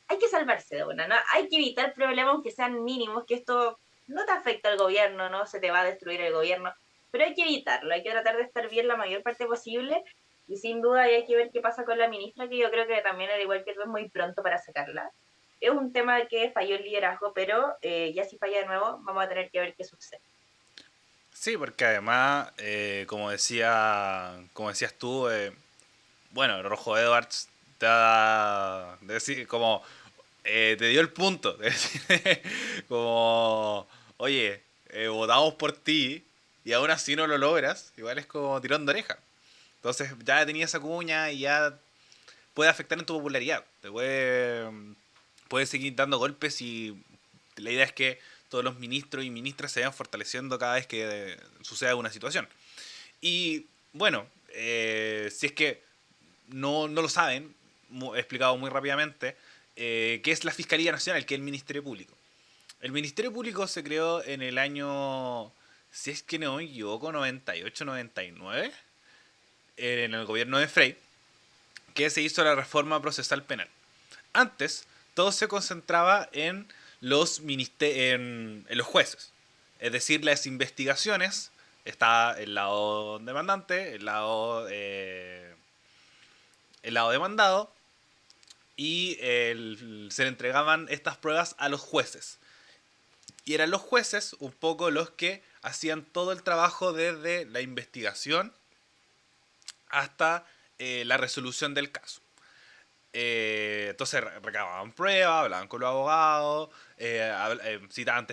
hay que salvarse de una, ¿no? Hay que evitar problemas que sean mínimos, que esto no te afecta al gobierno, no se te va a destruir el gobierno, pero hay que evitarlo, hay que tratar de estar bien la mayor parte posible y sin duda hay que ver qué pasa con la ministra, que yo creo que también, al igual que tú, es muy pronto para sacarla. Es un tema que falló el liderazgo, pero ya si falla de nuevo, vamos a tener que ver qué sucede. Sí, porque además, como decías tú, bueno, Rojo Edwards te da, decir, como, te dio el punto, de decir, como, oye, votamos por ti y aún así no lo logras, igual es como tirón de oreja. Entonces ya tenía esa cuña y ya puede afectar en tu popularidad. Puede seguir dando golpes y la idea es que todos los ministros y ministras se vayan fortaleciendo cada vez que suceda una situación. Y bueno, si es que no lo saben, explicado muy rápidamente, ¿qué es la Fiscalía Nacional? ¿Qué es el Ministerio Público? El Ministerio Público se creó en el año, si es que no me equivoco, 98-99, en el gobierno de Frey, que se hizo la reforma procesal penal. Antes, todo se concentraba en en los jueces. Es decir, las investigaciones, está el lado demandante, el lado demandado, y se le entregaban estas pruebas a los jueces. Y eran los jueces un poco los que hacían todo el trabajo desde la investigación hasta la resolución del caso. Entonces recababan pruebas, hablaban con los abogados, citaban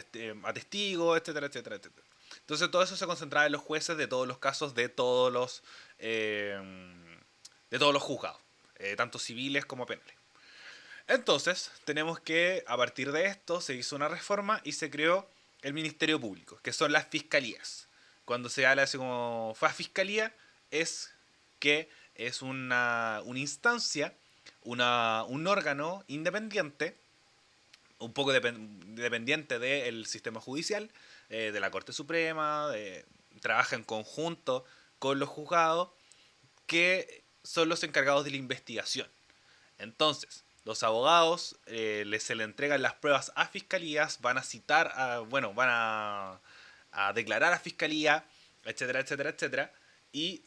a testigos, etcétera, etcétera, etcétera. Entonces todo eso se concentraba en los jueces de todos los casos eh, de todos los juzgados, tanto civiles como penales. Entonces tenemos que a partir de esto se hizo una reforma y se creó el Ministerio Público, que son las fiscalías. Cuando se habla así como fue a fiscalía, es que es una instancia, un órgano independiente, un poco dependiente del sistema judicial, de la Corte Suprema, trabaja en conjunto con los juzgados, que son los encargados de la investigación. Entonces, los abogados se le entregan las pruebas a fiscalías, van a citar, bueno, van a declarar a fiscalía, etcétera, etcétera, etcétera. Y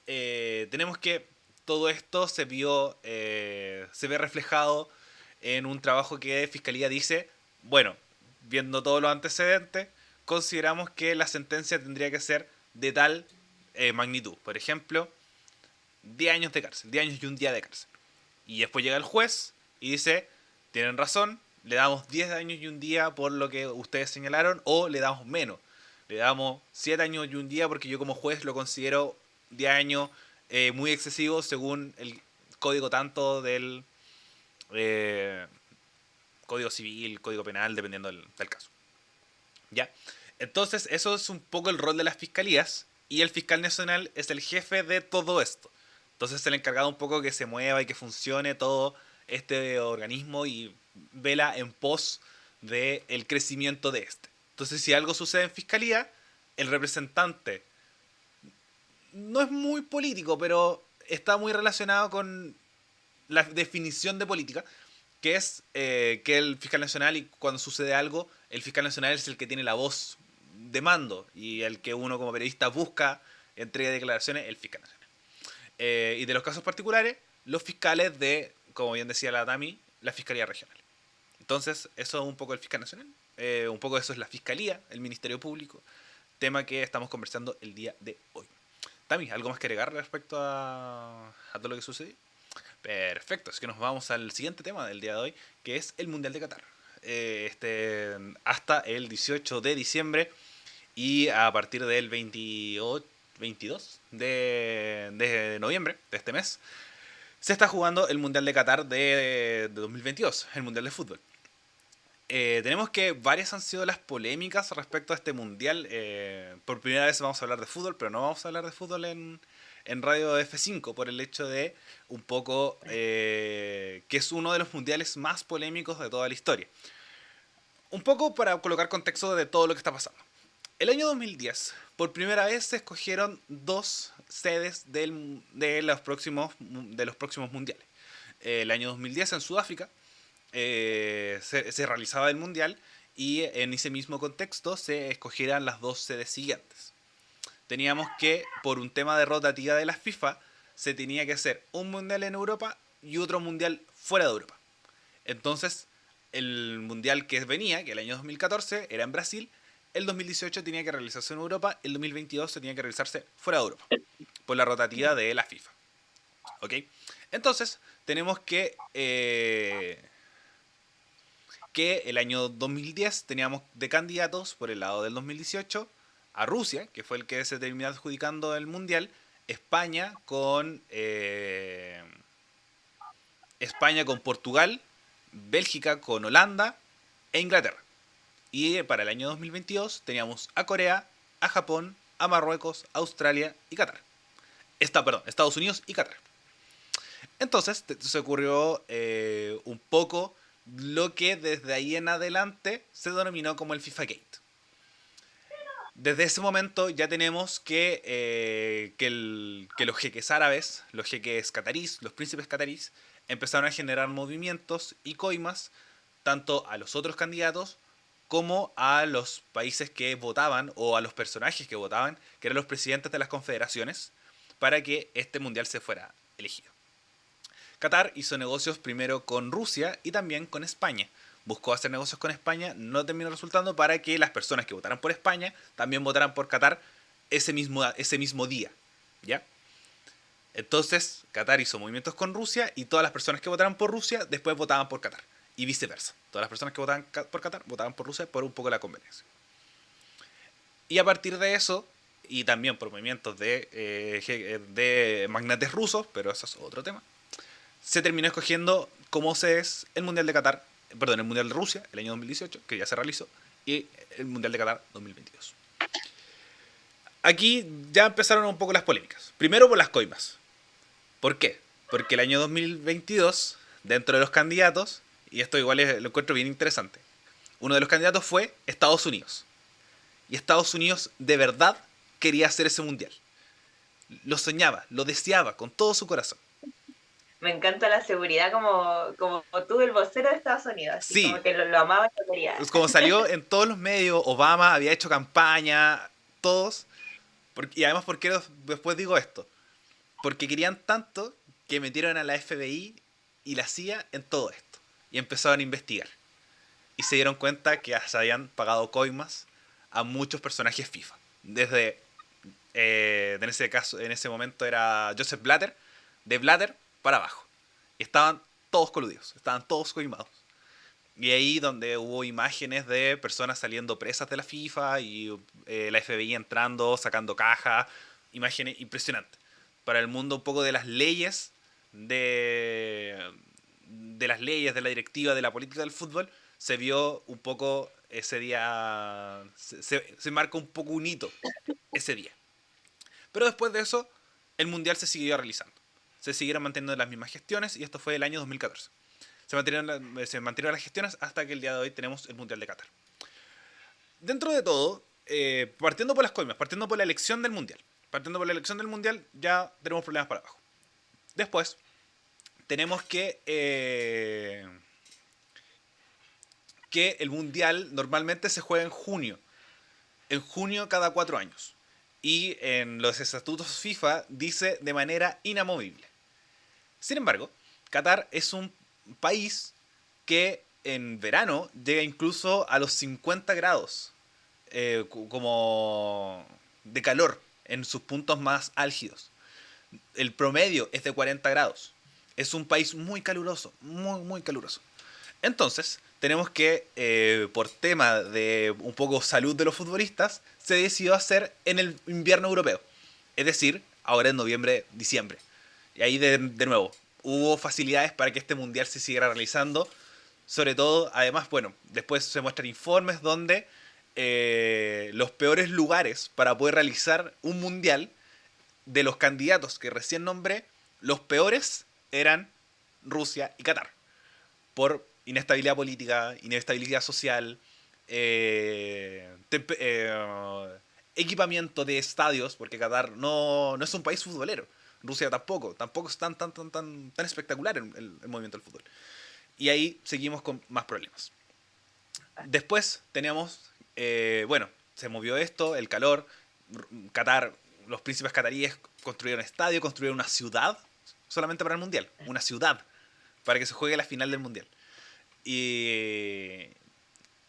tenemos que todo esto se ve reflejado en un trabajo que Fiscalía dice, bueno, viendo todos los antecedentes, consideramos que la sentencia tendría que ser de tal magnitud. Por ejemplo, 10 años de cárcel, 10 años y un día de cárcel. Y después llega el juez y dice, tienen razón, le damos 10 años y un día por lo que ustedes señalaron, o le damos menos. Le damos 7 años y un día porque yo como juez lo considero 10 años muy excesivo según el código tanto del eh, código civil, código penal, dependiendo del caso. ¿Ya? Entonces, eso es un poco el rol de las fiscalías y el fiscal nacional es el jefe de todo esto. Entonces, es el encargado un poco que se mueva y que funcione todo este organismo y vela en pos del crecimiento de este. Entonces, si algo sucede en fiscalía, el representante no es muy político, pero está muy relacionado con la definición de política, que es que el fiscal nacional, y cuando sucede algo, el fiscal nacional es el que tiene la voz de mando y el que uno como periodista busca, entrega declaraciones, el fiscal nacional. Y de los casos particulares, los fiscales de, como bien decía la Tami, la fiscalía regional. Entonces, eso es un poco el fiscal nacional, un poco eso es la fiscalía, el Ministerio Público, tema que estamos conversando el día de hoy. Tami, ¿algo más que agregar respecto a todo lo que sucedió? Perfecto, es que nos vamos al siguiente tema del día de hoy, que es el Mundial de Qatar. Hasta el 18 de diciembre. Y a partir del 22 de noviembre de este mes, se está jugando el Mundial de Qatar de 2022, el Mundial de Fútbol. Tenemos que varias han sido las polémicas respecto a este Mundial. Por primera vez vamos a hablar de fútbol, pero no vamos a hablar de fútbol en Radio F5 por el hecho de un poco que es uno de los mundiales más polémicos de toda la historia. Un poco para colocar contexto de todo lo que está pasando. El año 2010, por primera vez se escogieron dos sedes de los próximos mundiales. El año 2010 en Sudáfrica se realizaba el mundial y en ese mismo contexto se escogieran las dos sedes siguientes. Teníamos que, por un tema de rotativa de la FIFA, se tenía que hacer un mundial en Europa y otro mundial fuera de Europa. Entonces, el mundial que venía, que el año 2014, era en Brasil. El 2018 tenía que realizarse en Europa. El 2022 se tenía que realizarse fuera de Europa. Por la rotativa de la FIFA. ¿Ok? Entonces, tenemos que el año 2010 teníamos de candidatos por el lado del 2018 a Rusia, que fue el que se terminó adjudicando el mundial. España con Portugal, Bélgica con Holanda e Inglaterra. Y para el año 2022 teníamos a Corea, a Japón, a Marruecos, Australia y Qatar. Estados Unidos y Qatar. Entonces se ocurrió un poco lo que desde ahí en adelante se denominó como el FIFA Gate. Desde ese momento ya tenemos que los jeques árabes, los jeques catarís, los príncipes catarís, empezaron a generar movimientos y coimas tanto a los otros candidatos como a los países que votaban o a los personajes que votaban, que eran los presidentes de las confederaciones, para que este mundial se fuera elegido. Qatar hizo negocios primero con Rusia y también con España. Buscó hacer negocios con España, no terminó resultando para que las personas que votaran por España también votaran por Qatar ese mismo día. ¿Ya? Entonces, Qatar hizo movimientos con Rusia y todas las personas que votaran por Rusia después votaban por Qatar. Y viceversa. Todas las personas que votaban por Qatar votaban por Rusia por un poco la conveniencia. Y a partir de eso, y también por movimientos de magnates rusos, pero eso es otro tema, se terminó escogiendo como sedes el Mundial de Qatar, el Mundial de Rusia, el año 2018, que ya se realizó, y el Mundial de Qatar 2022. Aquí ya empezaron un poco las polémicas. Primero por las coimas. ¿Por qué? Porque el año 2022, dentro de los candidatos, y esto igual lo encuentro bien interesante, uno de los candidatos fue Estados Unidos. Y Estados Unidos de verdad quería hacer ese mundial. Lo soñaba, lo deseaba con todo su corazón. Me encanta la seguridad como tú, el vocero de Estados Unidos. Así Sí. como que lo amaba y lo quería. Como salió en todos los medios, Obama había hecho campaña, todos. Y además, ¿por qué después digo esto? Porque querían tanto que metieron a la FBI y la CIA en todo esto. Y empezaron a investigar. Y se dieron cuenta que se habían pagado coimas a muchos personajes FIFA. Desde, en ese momento era Joseph Blatter, de Blatter para abajo. Y estaban todos coludidos, estaban todos coimados. Y ahí donde hubo imágenes de personas saliendo presas de la FIFA y la FBI entrando, sacando cajas, imágenes impresionantes. Para el mundo un poco de las leyes, de la directiva, de la política del fútbol, se vio un poco ese día, se marca un poco un hito ese día. Pero después de eso, el Mundial se siguió realizando. Se siguieron manteniendo las mismas gestiones y esto fue el año 2014. Se mantuvieron las gestiones hasta que el día de hoy tenemos el Mundial de Qatar. Dentro de todo, partiendo por las coimas, partiendo por la elección del Mundial, ya tenemos problemas para abajo. Después, tenemos que el Mundial normalmente se juega en junio. En junio cada 4 años. Y en los estatutos FIFA dice de manera inamovible. Sin embargo, Qatar es un país que en verano llega incluso a los 50 grados como de calor en sus puntos más álgidos. El promedio es de 40 grados. Es un país muy caluroso, muy, muy caluroso. Entonces, tenemos que, por tema de un poco salud de los futbolistas, se decidió hacer en el invierno europeo. Es decir, ahora en noviembre, diciembre. Y ahí de nuevo, hubo facilidades para que este mundial se siguiera realizando. Sobre todo, además, bueno, después se muestran informes donde los peores lugares para poder realizar un mundial de los candidatos que recién nombré, los peores eran Rusia y Qatar. Por inestabilidad política, inestabilidad social, equipamiento de estadios, porque Qatar no es un país futbolero. Rusia tampoco es tan espectacular el movimiento del fútbol. Y ahí seguimos con más problemas. Después teníamos, bueno, se movió esto, el calor, Qatar, los príncipes cataríes construyeron estadio, construyeron una ciudad solamente para el mundial, una ciudad para que se juegue la final del mundial. Y,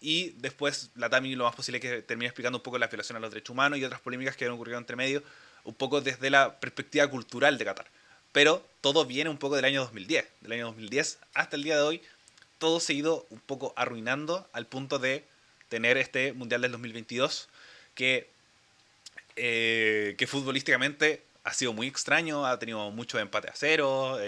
y después la TAMI lo más posible es que termine explicando un poco la violación a los derechos humanos y otras polémicas que han ocurrido entre medio, un poco desde la perspectiva cultural de Qatar. Pero todo viene un poco del año 2010. Del año 2010 hasta el día de hoy, todo se ha ido un poco arruinando al punto de tener este Mundial del 2022 que futbolísticamente ha sido muy extraño, ha tenido mucho empate a cero,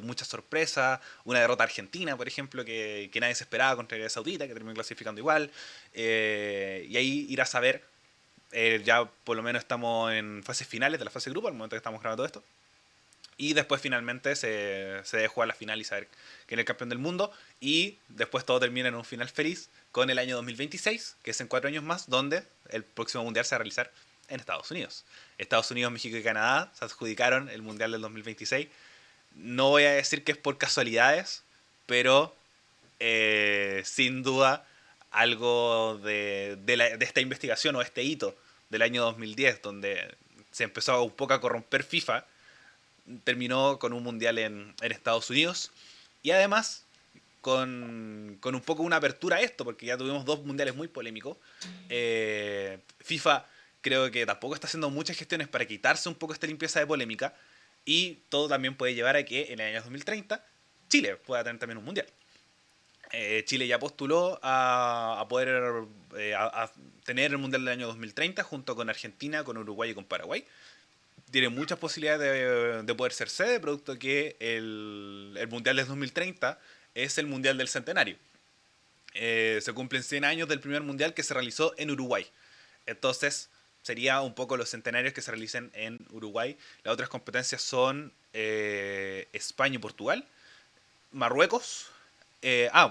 muchas sorpresas, una derrota argentina, por ejemplo, que nadie se esperaba contra Arabia Saudita, que terminó clasificando igual, y ahí ir a saber, ya por lo menos estamos en fases finales de la fase de grupo, al momento que estamos grabando esto, y después finalmente se debe jugar la final y saber quién es el campeón del mundo, y después todo termina en un final feliz con el año 2026, que es en 4 años más, donde el próximo mundial se va a realizar en Estados Unidos. Estados Unidos, México y Canadá se adjudicaron el Mundial del 2026. No voy a decir que es por casualidades, pero sin duda algo de esta investigación o este hito del año 2010, donde se empezó un poco a corromper FIFA, terminó con un Mundial en Estados Unidos. Y además con un poco una apertura a esto, porque ya tuvimos 2 mundiales muy polémicos. FIFA creo que tampoco está haciendo muchas gestiones para quitarse un poco esta limpieza de polémica, y todo también puede llevar a que en el año 2030 Chile pueda tener también un mundial. Chile ya postuló a poder a tener el mundial del año 2030 junto con Argentina, con Uruguay y con Paraguay. Tiene muchas posibilidades de poder ser sede, producto que el mundial del 2030 es el mundial del centenario. Se cumplen 100 años del primer mundial que se realizó en Uruguay. Entonces, sería un poco los centenarios que se realicen en Uruguay. Las otras competencias son España y Portugal, Marruecos.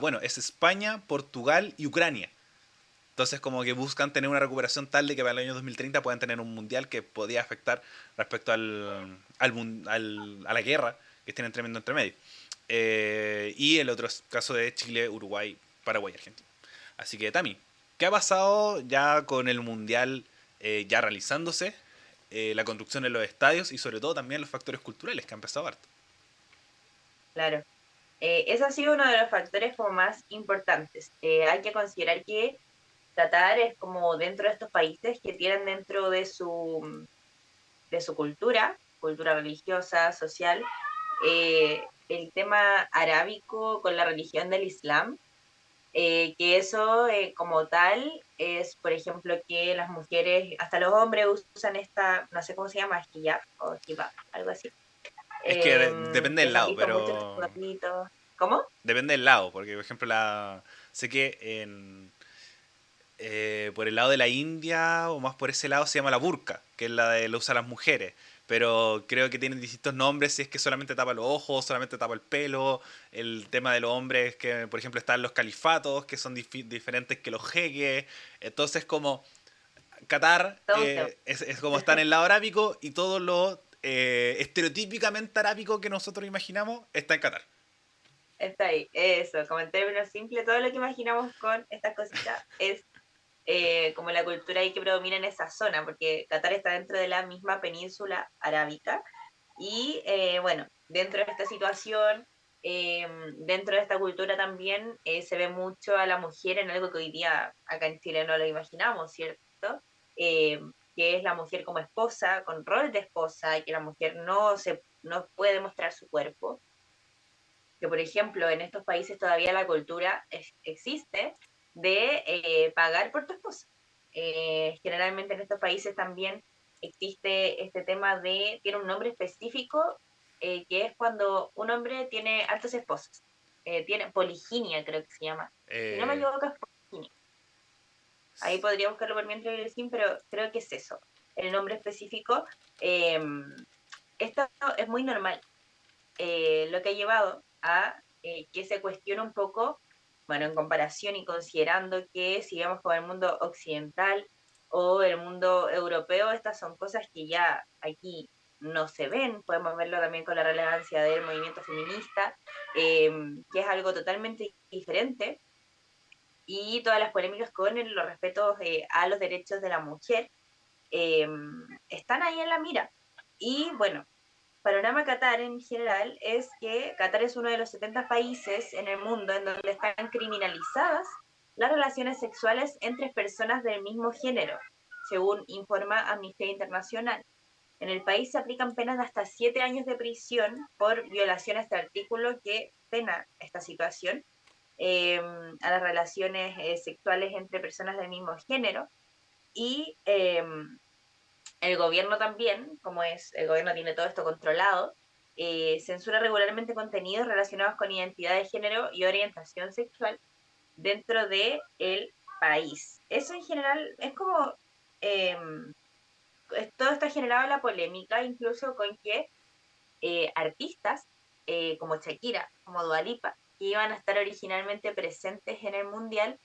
Bueno, es España, Portugal y Ucrania. Entonces, como que buscan tener una recuperación tal de que para el año 2030 puedan tener un mundial que podía afectar respecto a la guerra que tienen tremendo entre medio. Y el otro caso de Chile, Uruguay, Paraguay y Argentina. Así que, Tami, ¿qué ha pasado ya con el mundial ya realizándose? La construcción de los estadios y sobre todo también los factores culturales que han empezado harto. Claro. Ese ha sido uno de los factores como más importantes. Hay que considerar que Qatar es como dentro de estos países que tienen dentro de su cultura religiosa, social, el tema arábico con la religión del Islam, que eso como tal es, por ejemplo, que las mujeres, hasta los hombres usan esta, no sé cómo se llama, hijab o hijab, algo así. Es que depende Que del se han lado, visto muchos pero gorritos. ¿Cómo? depende del lado, porque por ejemplo sé que por el lado de la India o más por ese lado se llama la burka, que es la usan las mujeres. Pero creo que tienen distintos nombres si es que solamente tapa los ojos, solamente tapa el pelo. El tema de los hombres que, por ejemplo, están los califatos, que son diferentes que los jeques. Entonces, como Qatar Todo un tema. es como está en el lado arábico y todo lo estereotípicamente arábico que nosotros imaginamos está en Qatar. Está ahí, eso, como en términos simples, todo lo que imaginamos con estas cositas es como la cultura ahí que predomina en esa zona, porque Qatar está dentro de la misma península arábica y bueno, dentro de esta situación, dentro de esta cultura también se ve mucho a la mujer en algo que hoy día acá en Chile no lo imaginamos, ¿cierto? Eh, que es la mujer como esposa, con rol de esposa, y que la mujer no puede mostrar su cuerpo. que, por ejemplo, en estos países todavía la cultura existe de pagar por tu esposa. Generalmente en estos países también existe este tema de, tiene un nombre específico, que es cuando un hombre tiene altas esposas. Tiene poliginia, creo que se llama. Si no me Eh, equivoco, es poliginia. Ahí podría buscarlo por mientras el sim, pero creo que es eso. El nombre específico. Eh, Esto es muy normal. Lo que ha llevado a que se cuestione un poco, bueno, en comparación y considerando que si vemos con el mundo occidental o el mundo europeo, estas son cosas que ya aquí no se ven, podemos verlo también con la relevancia del movimiento feminista, que es algo totalmente diferente, y todas las polémicas con los respetos a los derechos de la mujer, eh, están ahí en la mira. Y bueno, panorama Qatar en general es que Qatar es uno de los 70 países en el mundo en donde están criminalizadas las relaciones sexuales entre personas del mismo género, según informa Amnistía Internacional. En el país se aplican penas de hasta 7 años de prisión por violación a este artículo que pena esta situación, a las relaciones sexuales entre personas del mismo género. Y el gobierno también, como es, el gobierno tiene todo esto controlado, censura regularmente contenidos relacionados con identidad de género y orientación sexual dentro de el país. Eso en general es como, eh, todo está generado en la polémica, incluso con que artistas como Shakira, como Dua Lipa, que iban a estar originalmente presentes en el Mundial,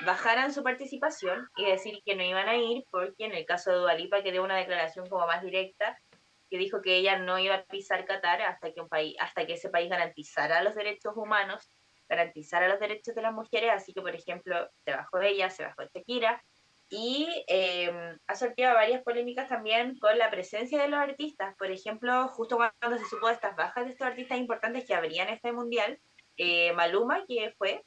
bajaran su participación y decir que no iban a ir, porque en el caso de Dua Lipa, que dio una declaración como más directa, que dijo que ella no iba a pisar Qatar hasta que ese país garantizara los derechos humanos, garantizara los derechos de las mujeres, así que, por ejemplo, se bajó ella, se bajó Shakira, y ha sorteado varias polémicas también con la presencia de los artistas. Por ejemplo, justo cuando se supo de estas bajas de estos artistas importantes que habrían este mundial, Maluma, que fue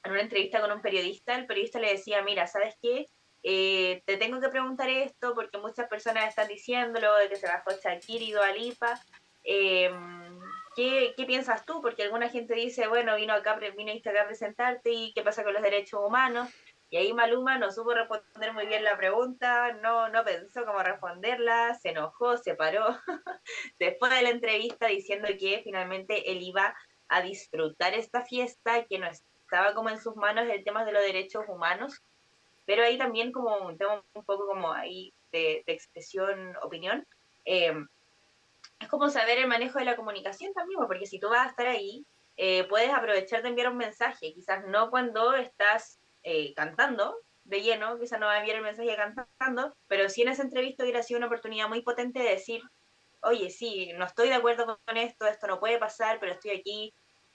en una entrevista con un periodista, el periodista le decía, mira, ¿sabes qué? Te tengo que preguntar esto porque muchas personas están diciéndolo, de que se bajó Shakira y Dua Lipa. Eh, ¿qué piensas tú? Porque alguna gente dice, bueno, viniste acá a presentarte y qué pasa con los derechos humanos. Y ahí Maluma no supo responder muy bien la pregunta, no pensó cómo responderla, se enojó, se paró después de la entrevista diciendo que finalmente él iba a disfrutar esta fiesta, que no estaba como en sus manos el tema de los derechos humanos, pero ahí también como un tema un poco como ahí de expresión, opinión, eh, es como saber el manejo de la comunicación también, porque si tú vas a estar ahí, puedes aprovechar de enviar un mensaje, quizás no cuando estás cantando de lleno, quizás no va a enviar el mensaje cantando, pero sí en esa entrevista hubiera sido una oportunidad muy potente de decir, oye, sí, no estoy de acuerdo con esto no puede pasar, pero estoy aquí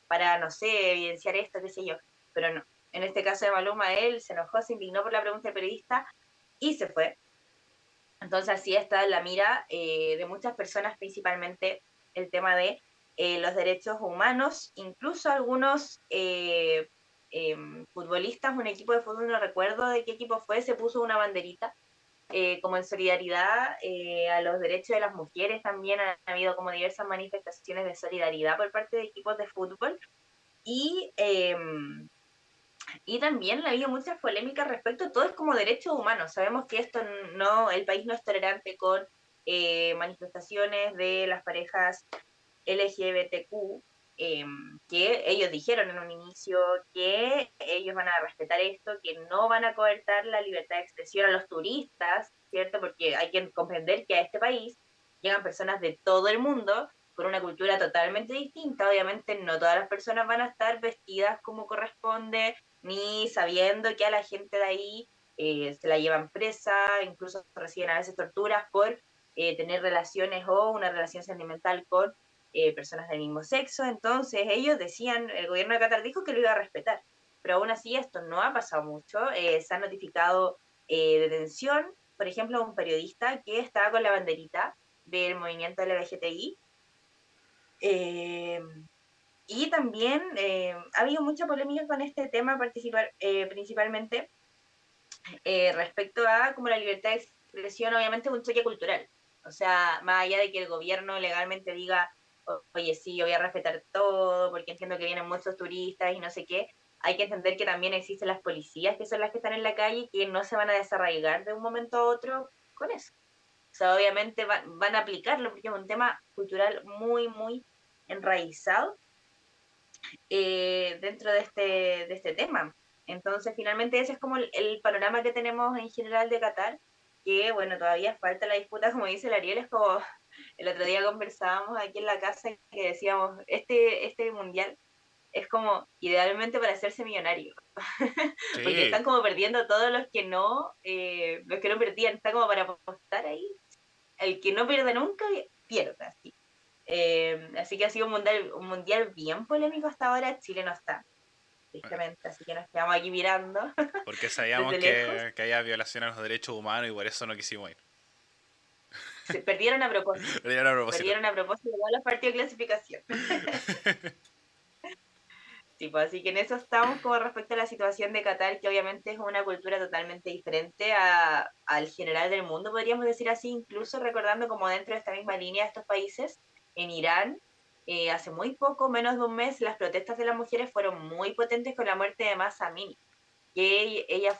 para, no sé, evidenciar esto, qué sé yo. Pero no. En este caso de Maluma, él se enojó, se indignó por la pregunta del periodista y se fue. Entonces así está en la mira de muchas personas, principalmente el tema de los derechos humanos, incluso algunos futbolistas, un equipo de fútbol, no recuerdo de qué equipo fue, se puso una banderita como en solidaridad a los derechos de las mujeres. También ha habido como diversas manifestaciones de solidaridad por parte de equipos de fútbol y, y también ha habido muchas polémicas respecto a todo es como derechos humanos. Sabemos que esto no, el país no es tolerante con manifestaciones de las parejas LGBTQ, que ellos dijeron en un inicio que ellos van a respetar esto, que no van a coartar la libertad de expresión a los turistas, ¿cierto? Porque hay que comprender que a este país llegan personas de todo el mundo con una cultura totalmente distinta. Obviamente no todas las personas van a estar vestidas como corresponde, ni sabiendo que a la gente de ahí se la llevan presa, incluso reciben a veces torturas por tener relaciones o una relación sentimental con personas del mismo sexo. Entonces ellos decían, el gobierno de Qatar dijo que lo iba a respetar, pero aún así esto no ha pasado mucho. Se ha notificado detención, por ejemplo, a un periodista que estaba con la banderita del movimiento LGBTI. Eh, y también ha habido mucha polémica con este tema, principalmente respecto a como la libertad de expresión, obviamente es un choque cultural. O sea, más allá de que el gobierno legalmente diga oye, sí, yo voy a respetar todo, porque entiendo que vienen muchos turistas y no sé qué. Hay que entender que también existen las policías, que son las que están en la calle, que no se van a desarraigar de un momento a otro con eso. O sea, obviamente van a aplicarlo, porque es un tema cultural muy, muy enraizado dentro de este tema. Entonces, finalmente ese es como el panorama que tenemos en general de Qatar, que bueno, todavía falta la disputa, como dice el Ariel, es como el otro día conversábamos aquí en la casa que decíamos, este mundial es como idealmente para hacerse millonario, porque Sí, están como perdiendo todos los que no perdían, está como para apostar ahí, el que no pierde nunca pierde, así. Así que ha sido un mundial bien polémico hasta ahora. Chile no está, tristemente, así que nos quedamos aquí mirando porque sabíamos desde lejos. que había violación a los derechos humanos y por eso no quisimos ir. Se perdieron a propósito, Pero ya era a propósito. perdieron a propósito de todos los partidos de clasificación. Sí, pues así que en eso estamos como respecto a la situación de Qatar, que obviamente es una cultura totalmente diferente al general del mundo, podríamos decir así, incluso recordando como dentro de esta misma línea de estos países, en Irán, hace muy poco, menos de un mes, las protestas de las mujeres fueron muy potentes con la muerte de Mahsa Amini, que ella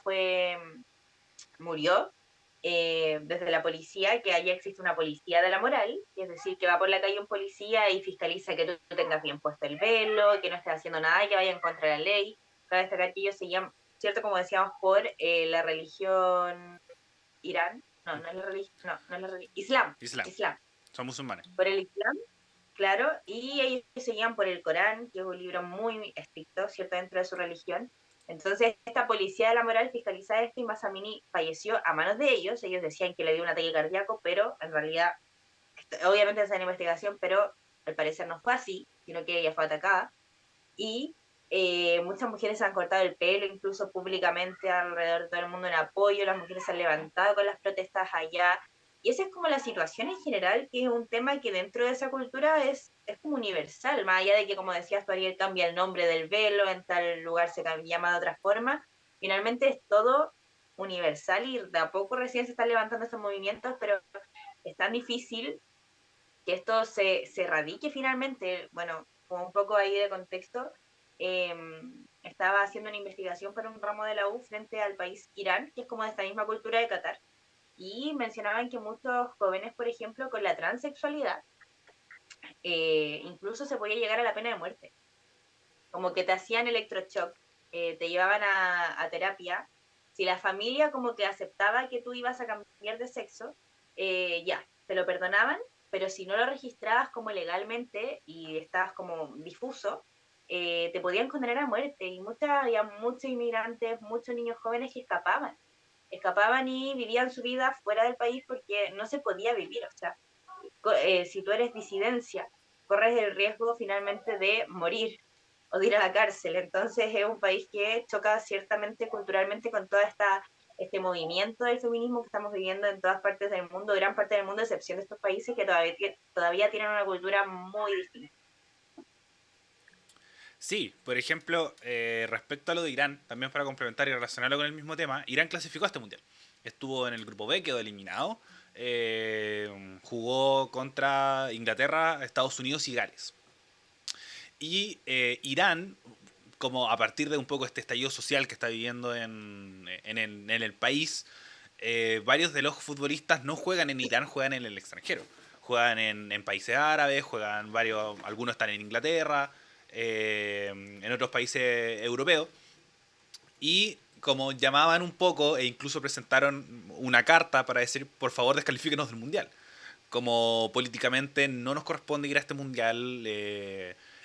murió desde la policía, que allá existe una policía de la moral, es decir, que va por la calle un policía y fiscaliza que tú tengas bien puesto el velo, que no estés haciendo nada que vaya en contra de la ley. Cabe destacar que ellos se llaman, ¿cierto? Como decíamos, por la religión Irán, no, no es la religión, no, no es la religión, Islam, Islam, Islam, son musulmanes. por el Islam. Claro, y ellos se guían por el Corán, que es un libro muy estricto, ¿cierto?, dentro de su religión. Entonces, esta policía de la moral fiscaliza esto y Masamini falleció a manos de ellos. Ellos decían que le dio un ataque cardíaco, pero en realidad, obviamente está en investigación, pero al parecer no fue así, sino que ella fue atacada. Y muchas mujeres se han cortado el pelo, incluso públicamente alrededor de todo el mundo en apoyo. Las mujeres se han levantado con las protestas allá. Y esa es como la situación en general, que es un tema que dentro de esa cultura es como universal, más allá de que, como decías tú, Ariel, cambia el nombre del velo, en tal lugar se llama de otra forma. Finalmente es todo universal y de a poco recién se están levantando estos movimientos, pero es tan difícil que esto se erradique finalmente. Bueno, con un poco ahí de contexto, eh, estaba haciendo una investigación para un ramo de la U frente al país Irán, que es como de esta misma cultura de Qatar, y mencionaban que muchos jóvenes, por ejemplo, con la transexualidad, incluso se podía llegar a la pena de muerte, como que te hacían electroshock, te llevaban a terapia, si la familia como que aceptaba que tú ibas a cambiar de sexo, ya, te lo perdonaban, pero si no lo registrabas como legalmente y estabas como difuso, te podían condenar a muerte. Y había muchos inmigrantes, muchos niños jóvenes que escapaban y vivían su vida fuera del país porque no se podía vivir. O sea, si tú eres disidencia, corres el riesgo finalmente de morir o de ir a la cárcel. Entonces es un país que choca ciertamente culturalmente con toda este movimiento del feminismo que estamos viviendo en todas partes del mundo, gran parte del mundo, a excepción de estos países que todavía tienen una cultura muy distinta. Sí, por ejemplo, respecto a lo de Irán, también para complementar y relacionarlo con el mismo tema, Irán clasificó a este mundial. Estuvo en el grupo B, quedó eliminado. Jugó contra Inglaterra, Estados Unidos y Gales. Y Irán, como a partir de un poco este estallido social que está viviendo en el país, varios de los futbolistas no juegan en Irán, juegan en el extranjero. Juegan en países árabes, juegan varios, algunos están en Inglaterra, en otros países europeos. Y como llamaban un poco e incluso presentaron una carta para decir, por favor, descalifíquenos del Mundial. Como políticamente no nos corresponde ir a este Mundial,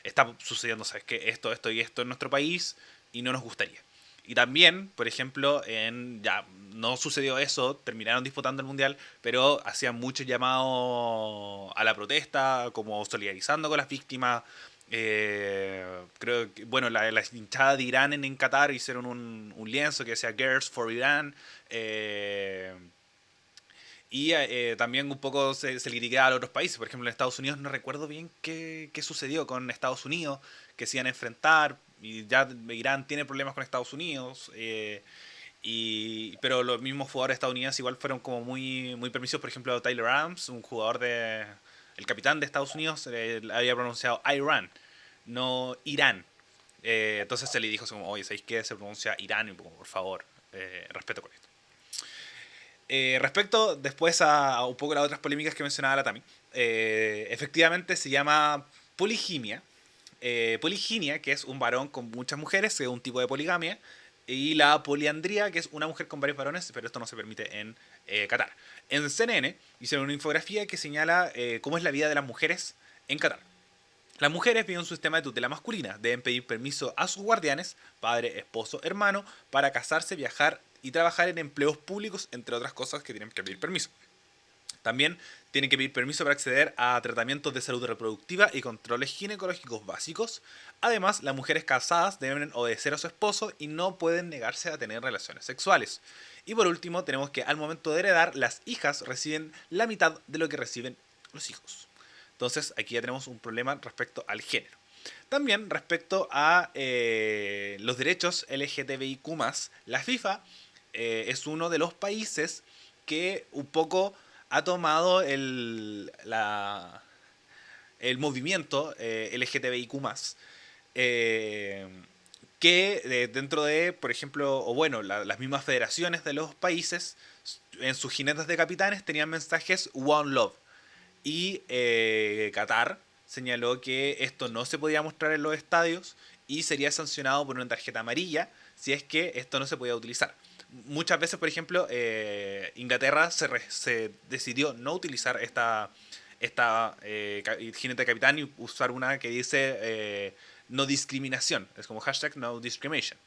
está sucediendo, ¿sabes qué? Esto y esto en nuestro país y no nos gustaría. Y también, por ejemplo, ya no sucedió eso, terminaron disputando el Mundial, pero hacían mucho llamado a la protesta, como solidarizando con las víctimas. Creo que, bueno, la hinchada de Irán en Qatar hicieron un lienzo que decía Girls for Iran. Y también un poco se criticaba a otros países. Por ejemplo, en Estados Unidos no recuerdo bien qué sucedió con Estados Unidos, que se iban a enfrentar. Y ya Irán tiene problemas con Estados Unidos. Pero los mismos jugadores estadounidenses igual fueron como muy permisivos. Por ejemplo, Tyler Adams, un jugador el capitán de Estados Unidos había pronunciado Iran, no Irán. Entonces se le dijo como, oye, ¿sabéis qué? Se pronuncia Irán, y por favor, respeto con esto. Respecto después a un poco las otras polémicas que mencionaba la Tami, efectivamente se llama poliginia. Poliginia, que es un varón con muchas mujeres, es un tipo de poligamia. Y la poliandría, que es una mujer con varios varones, pero esto no se permite en Qatar. En CNN hicieron una infografía que señala cómo es la vida de las mujeres en Qatar. Las mujeres viven un sistema de tutela masculina. Deben pedir permiso a sus guardianes, padre, esposo, hermano, para casarse, viajar y trabajar en empleos públicos, entre otras cosas que tienen que pedir permiso. También tienen que pedir permiso para acceder a tratamientos de salud reproductiva y controles ginecológicos básicos. Además, las mujeres casadas deben obedecer a su esposo y no pueden negarse a tener relaciones sexuales. Y por último, tenemos que al momento de heredar, las hijas reciben la mitad de lo que reciben los hijos. Entonces, aquí ya tenemos un problema respecto al género. También respecto a los derechos LGTBIQ+, la FIFA es uno de los países que un poco ha tomado el movimiento LGTBIQ+, que dentro de, por ejemplo, o bueno, las mismas federaciones de los países, en sus jinetes de capitanes tenían mensajes One Love. Y Qatar señaló que esto no se podía mostrar en los estadios y sería sancionado por una tarjeta amarilla si es que esto no se podía utilizar. Muchas veces, por ejemplo, Inglaterra se decidió no utilizar esta jinete de capitán y usar una que dice no discriminación. Es como hashtag no discrimination.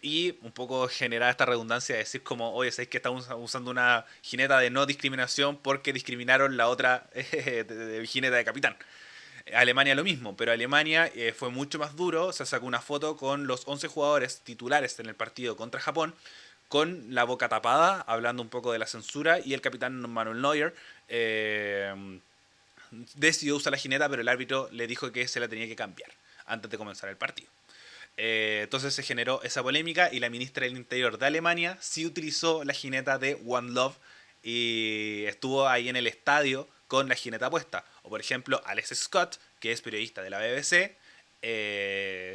Y un poco generar esta redundancia de decir como, oye, ¿sabéis que estamos usando una jineta de no discriminación porque discriminaron la otra jineta de capitán? Alemania lo mismo, pero Alemania fue mucho más duro, se sacó una foto con los 11 jugadores titulares en el partido contra Japón, con la boca tapada, hablando un poco de la censura, y el capitán Manuel Neuer decidió usar la jineta, pero el árbitro le dijo que se la tenía que cambiar antes de comenzar el partido. Entonces se generó esa polémica y la ministra del Interior de Alemania sí utilizó la jineta de One Love y estuvo ahí en el estadio con la jineta puesta. O por ejemplo, Alex Scott, que es periodista de la BBC,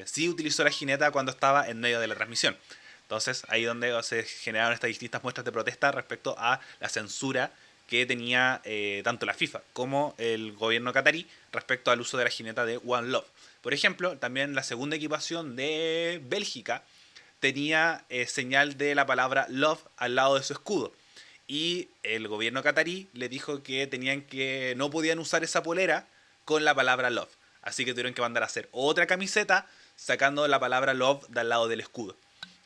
sí utilizó la jineta cuando estaba en medio de la transmisión. Entonces ahí donde se generaron estas distintas muestras de protesta respecto a la censura que tenía tanto la FIFA como el gobierno catarí respecto al uso de la jineta de One Love. Por ejemplo, también la segunda equipación de Bélgica tenía señal de la palabra love al lado de su escudo. Y el gobierno catarí le dijo que no podían usar esa polera con la palabra love. Así que tuvieron que mandar a hacer otra camiseta sacando la palabra love del lado del escudo.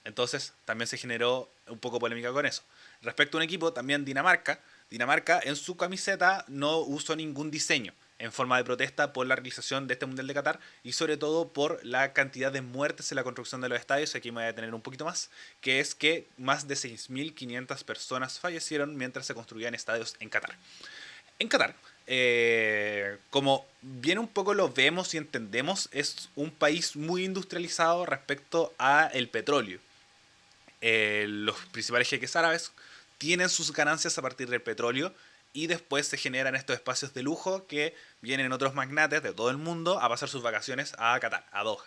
Entonces también se generó un poco polémica con eso. Respecto a un equipo, también Dinamarca. Dinamarca en su camiseta no usó ningún diseño en forma de protesta por la realización de este Mundial de Qatar y sobre todo por la cantidad de muertes en la construcción de los estadios. Aquí me voy a detener un poquito más, que es que más de 6.500 personas fallecieron mientras se construían estadios en Qatar. En Qatar, como bien un poco lo vemos y entendemos, es un país muy industrializado respecto a el petróleo. Los principales jeques árabes tienen sus ganancias a partir del petróleo y después se generan estos espacios de lujo que vienen otros magnates de todo el mundo a pasar sus vacaciones a Qatar, a Doha.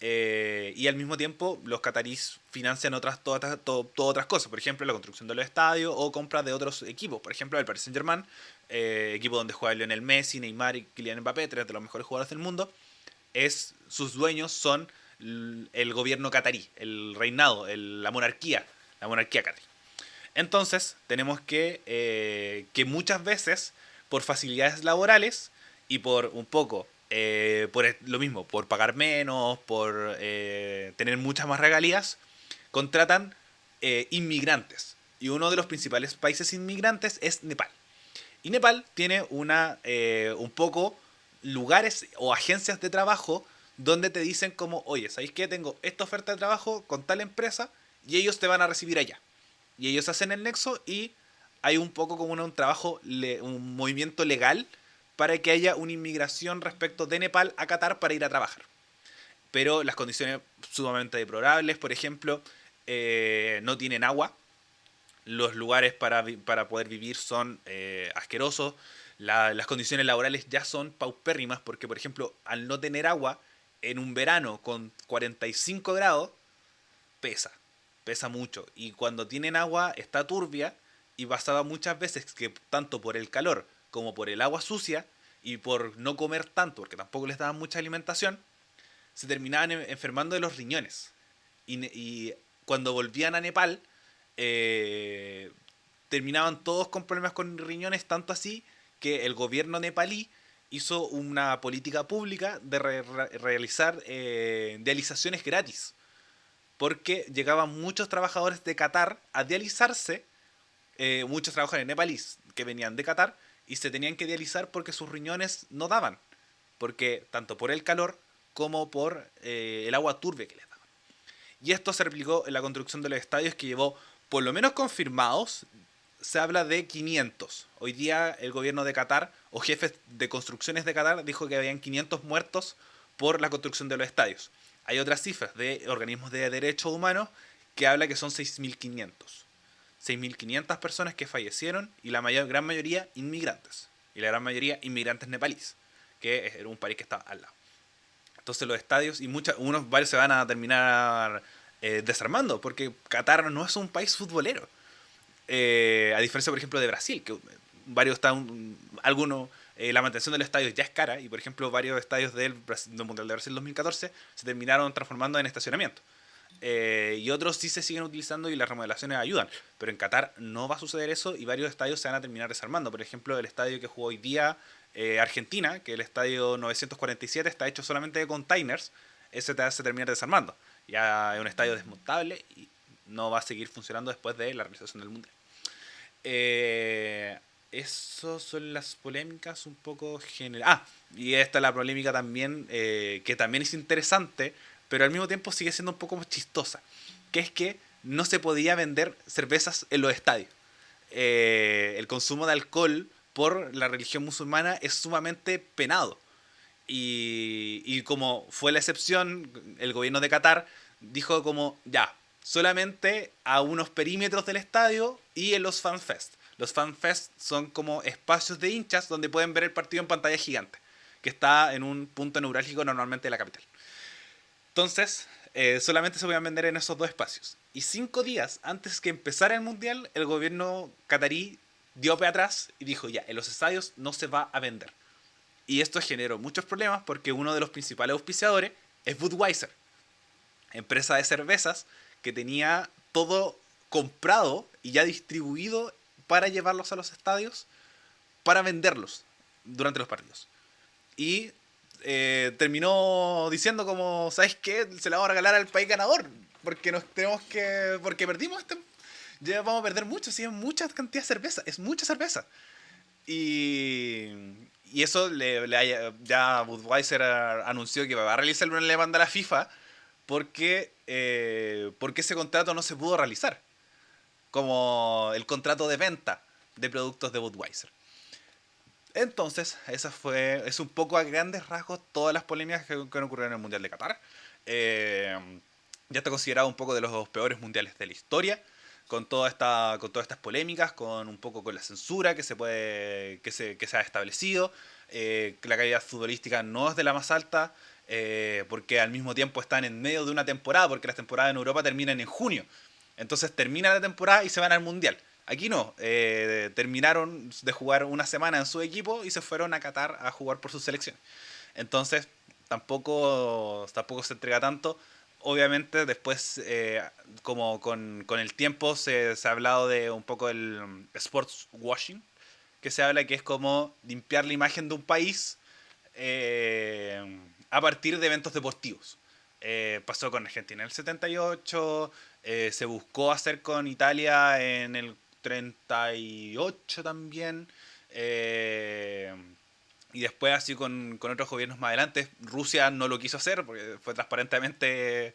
Y al mismo tiempo los catarís financian todas otras cosas, por ejemplo la construcción de los estadios o compras de otros equipos, por ejemplo el Paris Saint-Germain, equipo donde juega Lionel Messi, Neymar y Kylian Mbappé, tres de los mejores jugadores del mundo, sus dueños son el gobierno catarí, el reinado, la monarquía catarí. Entonces, tenemos que muchas veces, por facilidades laborales y por un poco, por lo mismo, por pagar menos, por tener muchas más regalías, contratan inmigrantes. Y uno de los principales países inmigrantes es Nepal. Y Nepal tiene un poco lugares o agencias de trabajo donde te dicen como, oye, ¿sabéis qué? Tengo esta oferta de trabajo con tal empresa y ellos te van a recibir allá. Y ellos hacen el nexo y hay un poco como un trabajo, un movimiento legal para que haya una inmigración respecto de Nepal a Qatar para ir a trabajar. Pero las condiciones sumamente deplorables, por ejemplo, no tienen agua, los lugares para poder vivir son asquerosos, Las condiciones laborales ya son paupérrimas porque, por ejemplo, al no tener agua en un verano con 45 grados, pesa, pesa mucho. Y cuando tienen agua está turbia y pasaba muchas veces que tanto por el calor como por el agua sucia y por no comer tanto, porque tampoco les daban mucha alimentación, se terminaban enfermando de los riñones. Y cuando volvían a Nepal, eh, terminaban todos con problemas con riñones, tanto así que el gobierno nepalí hizo una política pública de realizar dializaciones gratis, porque llegaban muchos trabajadores de Qatar a dializarse, muchos trabajadores nepalíes que venían de Qatar y se tenían que dializar porque sus riñones no daban, porque tanto por el calor como por el agua turbia que les daban. Y esto se replicó en la construcción de los estadios, que llevó, por lo menos confirmados, se habla de 500. Hoy día el gobierno de Qatar, o jefes de construcciones de Qatar, dijo que habían 500 muertos por la construcción de los estadios. Hay otras cifras de organismos de derechos humanos que habla que son 6.500. 6.500 personas que fallecieron, y la gran mayoría inmigrantes. Y la gran mayoría inmigrantes nepalíes, que era un país que estaba al lado. Entonces los estadios, y varios se van a terminar desarmando, porque Qatar no es un país futbolero. A diferencia, por ejemplo, de Brasil, que varios están, algunos, la mantención del estadio ya es cara, y por ejemplo varios estadios del Mundial de Brasil 2014 se terminaron transformando en estacionamiento. Y otros sí se siguen utilizando y las remodelaciones ayudan, pero en Qatar no va a suceder eso y varios estadios se van a terminar desarmando. Por ejemplo, el estadio que jugó hoy día Argentina, que el estadio 947 está hecho solamente de containers, ese te hace terminar desarmando. Ya es un estadio desmontable y no va a seguir funcionando después de la realización del Mundial. Eso son las polémicas un poco generales. Y esta es la polémica también, que también es interesante, pero al mismo tiempo sigue siendo un poco chistosa, que es que no se podía vender cervezas en los estadios. El consumo de alcohol por la religión musulmana es sumamente penado. Y como fue la excepción, el gobierno de Qatar dijo como, ya, solamente a unos perímetros del estadio y en los fanfest. Los fanfest son como espacios de hinchas donde pueden ver el partido en pantalla gigante, que está en un punto neurálgico normalmente de la capital. Entonces, solamente se podían vender en esos dos espacios. Y 5 días antes que empezara el Mundial, el gobierno catarí dio pie atrás y dijo, ya, en los estadios no se va a vender. Y esto generó muchos problemas porque uno de los principales auspiciadores es Budweiser, empresa de cervezas que tenía todo comprado y ya distribuido para llevarlos a los estadios para venderlos durante los partidos. Y terminó diciendo como, ¿sabes qué? Se la vamos a regalar al país ganador, porque porque perdimos ya vamos a perder mucho, si es mucha cantidad de cerveza, es mucha cerveza. Y, y eso ya Budweiser anunció que va a realizar una demanda a la FIFA porque ese contrato no se pudo realizar, como el contrato de venta de productos de Budweiser. Entonces, es un poco a grandes rasgos todas las polémicas que han ocurrido en el Mundial de Qatar. Ya está considerado un poco de los peores mundiales de la historia, con todas estas polémicas, con un poco con la censura que se ha establecido. La calidad futbolística no es de la más alta, porque al mismo tiempo están en medio de una temporada, porque las temporadas en Europa terminan en junio. Entonces termina la temporada y se van al Mundial. Aquí no, terminaron de jugar una semana en su equipo y se fueron a Qatar a jugar por sus selecciones. Entonces tampoco se entrega tanto. Obviamente después, como con el tiempo se ha hablado de un poco el sports washing, que se habla que es como limpiar la imagen de un país a partir de eventos deportivos. Pasó con Argentina en el 78, se buscó hacer con Italia en el 38 también, y después así con otros gobiernos más adelante. Rusia no lo quiso hacer porque fue transparentemente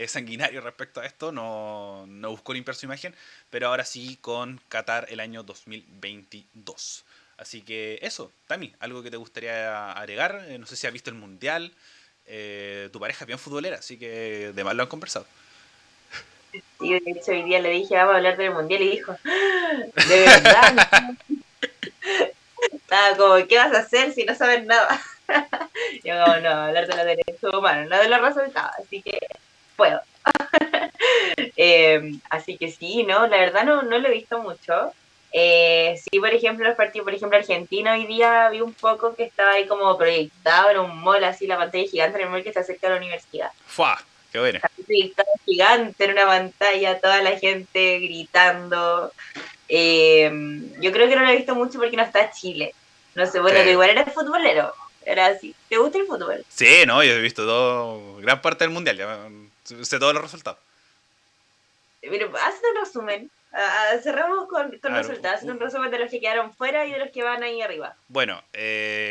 sanguinario respecto a esto, no buscó limpiar su imagen, pero ahora sí con Qatar el año 2022. Así que eso, Tami, algo que te gustaría agregar. No sé si has visto el Mundial. Tu pareja es bien futbolera, así que de más lo han conversado. Y de hecho hoy día le dije, vamos a hablar del Mundial, y dijo, ¿de verdad? Estaba como, ¿qué vas a hacer si no sabes nada? Yo como, no, hablar de los derechos humanos, no de los resultados, así que puedo. Así que sí, no, la verdad no lo he visto mucho. Sí, por ejemplo, los partidos, por ejemplo, Argentina hoy día vi un poco que estaba ahí como proyectado en un mall, así la pantalla gigante en el mall que está cerca de la universidad. ¡Fua! ¡Qué bueno! Proyectado gigante en una pantalla, toda la gente gritando. Yo creo que no lo he visto mucho porque no está Chile. No sé, bueno, tú Sí. igual eres futbolero. Era así. ¿Te gusta el fútbol? Sí, no, yo he visto todo, gran parte del mundial, ya sé todos los resultados. Pero haz un resumen. Cerramos con A ver, resultados. Un resumen de los que quedaron fuera y de los que van ahí arriba. bueno,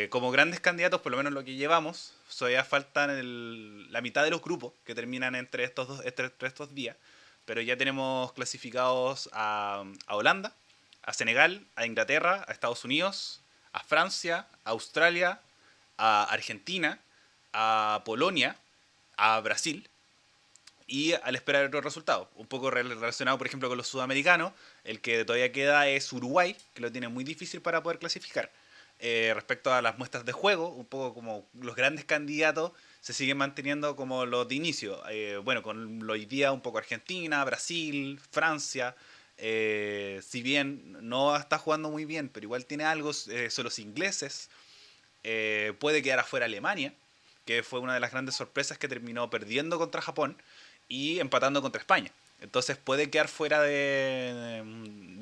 como grandes candidatos, por lo menos lo que llevamos, todavía faltan la mitad de los grupos que terminan entre estos días, pero ya tenemos clasificados a Holanda, a Senegal, a Inglaterra, a Estados Unidos, a Francia, a Australia, a Argentina, a Polonia, a Brasil y al esperar otros resultados. Un poco relacionado, por ejemplo, con los sudamericanos, el que todavía queda es Uruguay, que lo tiene muy difícil para poder clasificar. Respecto a las muestras de juego, un poco como los grandes candidatos se siguen manteniendo como los de inicio. Bueno, con lo hoy día un poco Argentina, Brasil, Francia. Si bien no está jugando muy bien, pero igual tiene algo, son los ingleses. Puede quedar afuera Alemania, que fue una de las grandes sorpresas que terminó perdiendo contra Japón y empatando contra España. Entonces puede quedar fuera en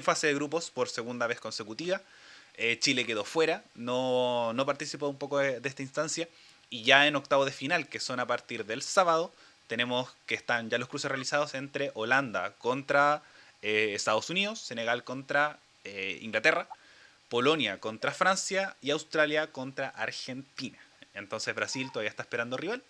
fase de grupos por segunda vez consecutiva. Chile quedó fuera, no participó un poco de esta instancia. Y ya en octavo de final, que son a partir del sábado, tenemos que están ya los cruces realizados entre Holanda contra Estados Unidos, Senegal contra Inglaterra, Polonia contra Francia y Australia contra Argentina. Entonces Brasil todavía está esperando rival,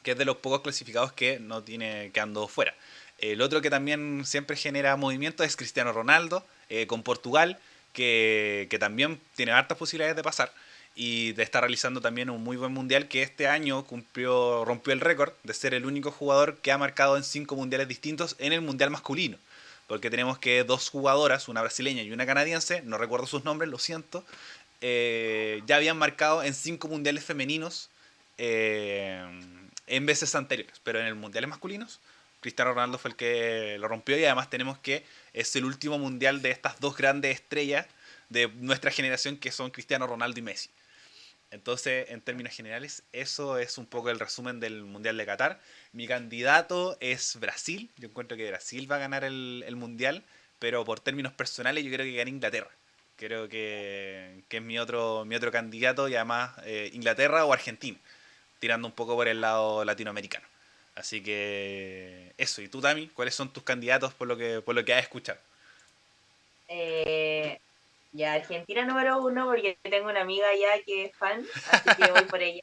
que es de los pocos clasificados que no tiene quedando fuera. El otro que también siempre genera movimiento es Cristiano Ronaldo, con Portugal, que también tiene hartas posibilidades de pasar y de estar realizando también un muy buen mundial, que este año rompió el récord de ser el único jugador que ha marcado en 5 mundiales distintos en el mundial masculino. Porque tenemos que dos jugadoras, una brasileña y una canadiense, no recuerdo sus nombres, lo siento, ya habían marcado en 5 mundiales femeninos eh, en veces anteriores. Pero en el mundiales masculinos, Cristiano Ronaldo fue el que lo rompió y además tenemos que es el último mundial de estas dos grandes estrellas de nuestra generación que son Cristiano Ronaldo y Messi. Entonces, en términos generales, eso es un poco el resumen del Mundial de Qatar. Mi candidato es Brasil. Yo encuentro que Brasil va a ganar el Mundial, pero por términos personales yo creo que gana Inglaterra. Creo que es mi otro candidato y además Inglaterra o Argentina, tirando un poco por el lado latinoamericano. Así que eso. ¿Y tú, Tami? ¿Cuáles son tus candidatos por lo que has escuchado? Eh, ya, Argentina número uno, porque tengo una amiga ya que es fan, así que voy por ella.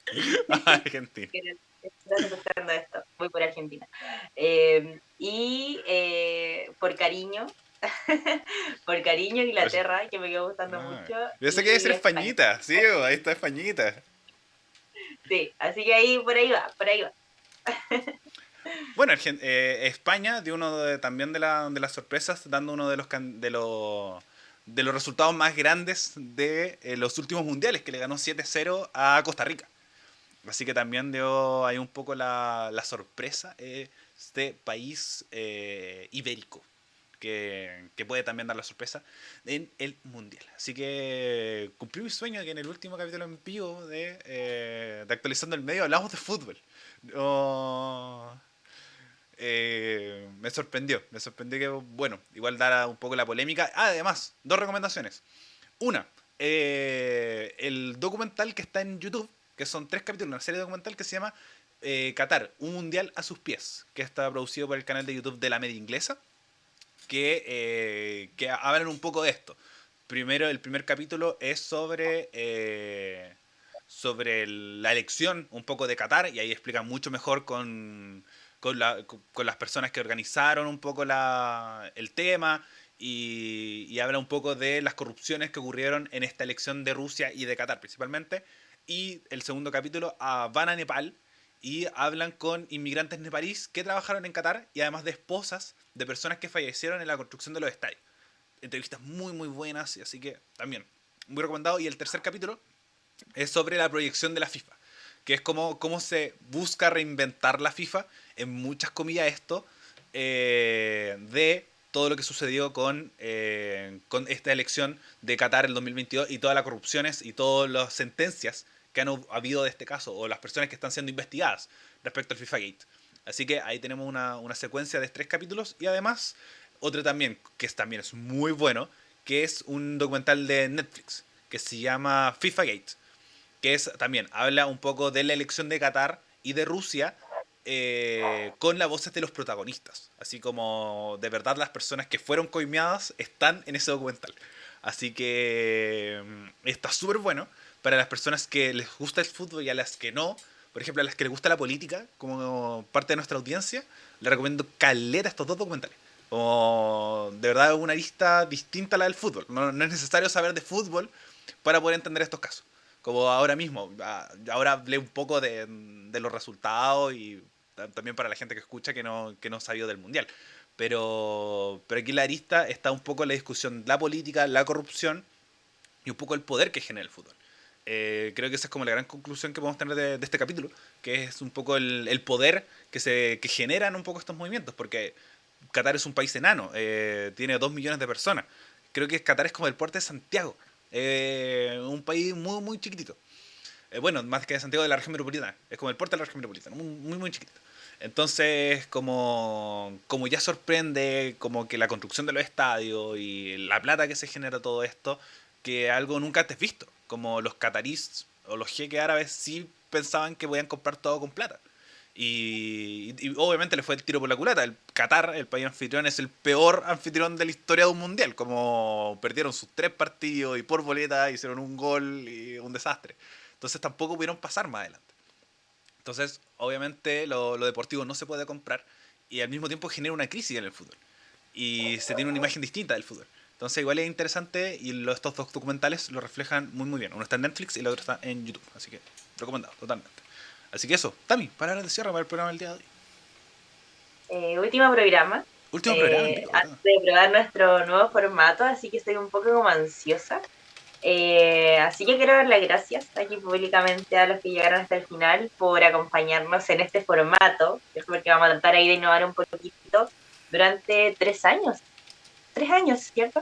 Argentina. Que estás escuchando esto, voy por Argentina. Por cariño, por cariño Inglaterra, que me quedó gustando Ah, mucho, yo sé que debe ser y España. Españita, sí, ahí está Españita. Sí, así que ahí por ahí va, por ahí va. Bueno, España dio también de las sorpresas, dando uno de los resultados más grandes de los últimos mundiales, que le ganó 7-0 a Costa Rica. Así que también dio ahí un poco la sorpresa este país ibérico, que puede también dar la sorpresa en el mundial. Así que cumplí mi sueño que en el último capítulo en vivo de Actualizando el Medio hablamos de fútbol. No, me sorprendió que, bueno, igual dará un poco la polémica. Además, dos recomendaciones. Una, el documental que está en YouTube, que son 3 capítulos, una serie documental que se llama Qatar, un mundial a sus pies, que está producido por el canal de YouTube de la media inglesa, que hablan un poco de esto. Primero, el primer capítulo es sobre la elección un poco de Qatar, y ahí explican mucho mejor con las personas que organizaron un poco el tema, y habla un poco de las corrupciones que ocurrieron en esta elección de Rusia y de Qatar principalmente. Y el segundo capítulo van a Nepal y hablan con inmigrantes nepalíes que trabajaron en Qatar y además de esposas de personas que fallecieron en la construcción de los estadios. Entrevistas muy muy buenas, así que también muy recomendado. Y el tercer capítulo es sobre la proyección de la FIFA, que es cómo se busca reinventar la FIFA, en muchas comillas esto, de todo lo que sucedió con esta elección de Qatar en 2022 y todas las corrupciones y todas las sentencias que han habido de este caso, o las personas que están siendo investigadas respecto al FIFA Gate. Así que ahí tenemos una secuencia de 3 capítulos y además otro también, también es muy bueno, que es un documental de Netflix que se llama FIFA Gate, que es también habla un poco de la elección de Qatar y de Rusia, con las voces de los protagonistas. Así como de verdad las personas que fueron coimeadas están en ese documental. Así que está súper bueno para las personas que les gusta el fútbol y a las que no. Por ejemplo, a las que les gusta la política, como parte de nuestra audiencia, les recomiendo caleta estos dos documentales. Como de verdad una lista distinta a la del fútbol. No es necesario saber de fútbol para poder entender estos casos. Como ahora mismo, ahora hablé un poco de los resultados y también para la gente que escucha que no sabió del mundial. Pero aquí la arista está un poco en la discusión, la política, la corrupción y un poco el poder que genera el fútbol. Creo que esa es como la gran conclusión que podemos tener de este capítulo, que es un poco el poder que generan un poco estos movimientos, porque Qatar es un país enano, tiene 2 millones de personas. Creo que Qatar es como el puerto de Santiago, un país muy, muy chiquitito. Bueno, más que de Santiago, de la región metropolitana. Es como el puerto de la región metropolitana, muy, muy, muy chiquitito. Entonces, como ya sorprende como que la construcción de los estadios y la plata que se genera todo esto, que algo nunca antes visto. Como los catarís o los jeques árabes sí pensaban que podían comprar todo con plata. Y obviamente le fue el tiro por la culata. El Qatar, el país anfitrión, es el peor anfitrión de la historia de un mundial. Como perdieron sus 3 partidos y por boleta hicieron un gol y un desastre. Entonces tampoco pudieron pasar más adelante. Entonces, obviamente, lo deportivo no se puede comprar y al mismo tiempo genera una crisis en el fútbol. Y se tiene una imagen distinta del fútbol. Entonces, igual es interesante y estos dos documentales lo reflejan muy, muy bien. Uno está en Netflix y el otro está en YouTube. Así que, recomendado, totalmente. Así que eso, Tami, palabras de cierre para el programa del día de hoy. Último programa, Último programa en vivo, antes ¿verdad? de probar nuestro nuevo formato, así que estoy un poco como ansiosa. Así que quiero dar las gracias aquí públicamente a los que llegaron hasta el final por acompañarnos en este formato, porque vamos a tratar ahí de innovar un poquito durante 3 años. 3 años, ¿cierto?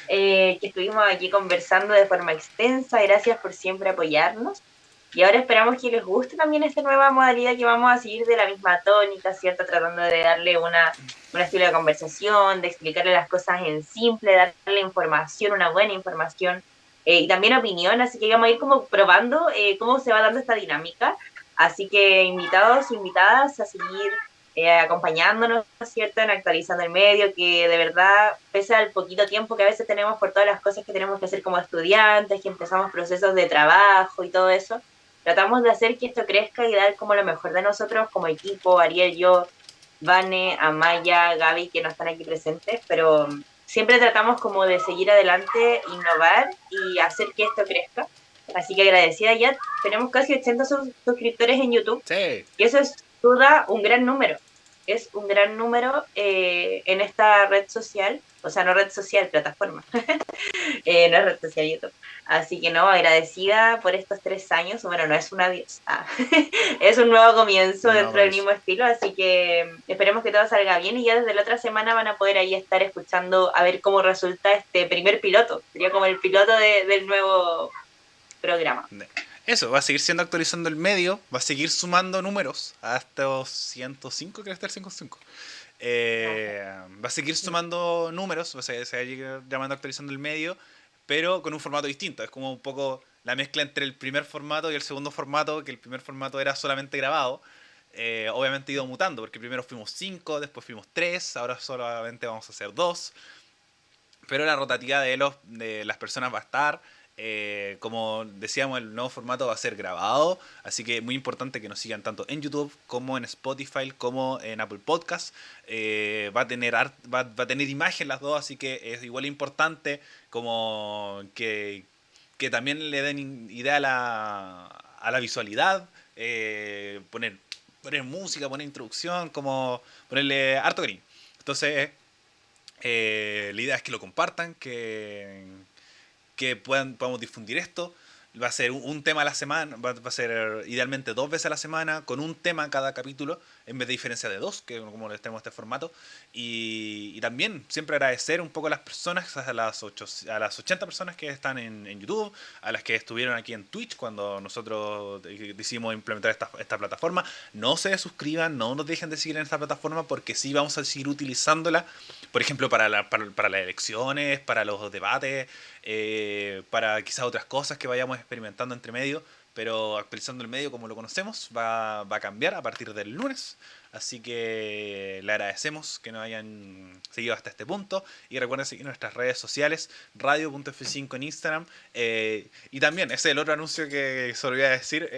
Que estuvimos aquí conversando de forma extensa. Gracias por siempre apoyarnos. Y ahora esperamos que les guste también esta nueva modalidad que vamos a seguir de la misma tónica, ¿cierto? Tratando de darle un estilo de conversación, de explicarle las cosas en simple, darle información, una buena información y también opinión. Así que vamos a ir como probando cómo se va dando esta dinámica. Así que invitados, invitadas a seguir acompañándonos, ¿cierto? En actualizando el medio, que de verdad, pese al poquito tiempo que a veces tenemos por todas las cosas que tenemos que hacer como estudiantes, que empezamos procesos de trabajo y todo eso, tratamos de hacer que esto crezca y dar como lo mejor de nosotros como equipo, Ariel, yo, Vane, Amaya, Gaby, que no están aquí presentes, pero siempre tratamos como de seguir adelante, innovar y hacer que esto crezca. Así que agradecida ya, tenemos casi 80 suscriptores en YouTube, Sí. y eso es duda un gran número. Es un gran número en esta red social, o sea, no red social, plataforma. No es red social YouTube. Así que no, agradecida por estos 3 años. Bueno, no es un adiós, es un nuevo comienzo Un nuevo dentro del comienzo. mismo estilo, así que esperemos que todo salga bien y ya desde la otra semana van a poder ahí estar escuchando a ver cómo resulta este primer piloto. Sería como el piloto del nuevo programa. Eso, va a seguir siendo actualizando el medio, va a seguir sumando números a estos 105, creo que está el 105. Va a seguir sumando números, o sea, se va a seguir llamando actualizando el medio, pero con un formato distinto. Es como un poco la mezcla entre el primer formato y el segundo formato, que el primer formato era solamente grabado. Obviamente ha ido mutando, porque primero fuimos 5, después fuimos 3, ahora solamente vamos a hacer 2. Pero la rotativa de las personas va a estar. Como decíamos, el nuevo formato va a ser grabado, así que muy importante que nos sigan tanto en YouTube como en Spotify como en Apple Podcast. Va a tener imagen las dos, así que es igual importante como que también le den idea a la visualidad, poner música, poner introducción, como ponerle harto cariño. Entonces, la idea es que lo compartan, que podamos difundir esto. Va a ser un tema a la semana, va a ser idealmente 2 veces a la semana, con un tema cada capítulo, en vez de diferencia de 2, que como les tenemos este formato. Y también siempre agradecer un poco a las personas, a las 80 personas que están en YouTube, a las que estuvieron aquí en Twitch cuando nosotros decidimos implementar esta plataforma. No se suscriban, no nos dejen de seguir en esta plataforma, porque sí vamos a seguir utilizándola, por ejemplo, para las elecciones, para los debates, para quizás otras cosas que vayamos experimentando entre medio, pero actualizando el medio como lo conocemos va a cambiar a partir del lunes. Así que le agradecemos que nos hayan seguido hasta este punto. Y recuerden seguir nuestras redes sociales, radio.f5 en Instagram. Y también, ese es el otro anuncio que se olvidó decir.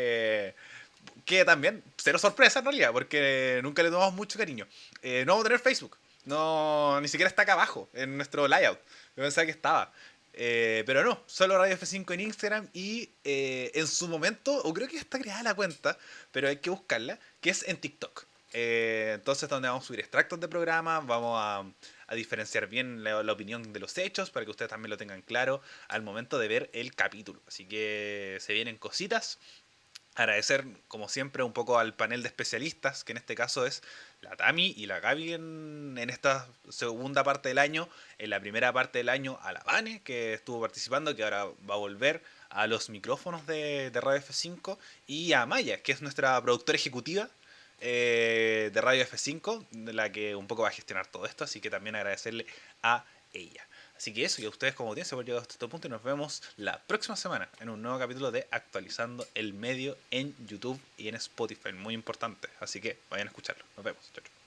Que también, cero sorpresa en realidad, porque nunca le tomamos mucho cariño. No vamos a tener Facebook. No, ni siquiera está acá abajo, en nuestro layout. Yo pensaba que estaba. Pero no, solo Radio F5 en Instagram y en su momento, o creo que ya está creada la cuenta, pero hay que buscarla, que es en TikTok. Entonces, donde vamos a subir extractos de programas, vamos a diferenciar bien la opinión de los hechos para que ustedes también lo tengan claro al momento de ver el capítulo. Así que se vienen cositas. Agradecer, como siempre, un poco al panel de especialistas, que en este caso es la Tami y la Gaby en esta segunda parte del año. En la primera parte del año a la Vane, que estuvo participando, que ahora va a volver a los micrófonos de Radio F5. Y a Maya, que es nuestra productora ejecutiva de Radio F5, de la que un poco va a gestionar todo esto. Así que también agradecerle a ella. Así que eso, y a ustedes como audiencia por llegar hasta este punto, y nos vemos la próxima semana en un nuevo capítulo de Actualizando el Medio en YouTube y en Spotify, muy importante, así que vayan a escucharlo. Nos vemos, chao, chao.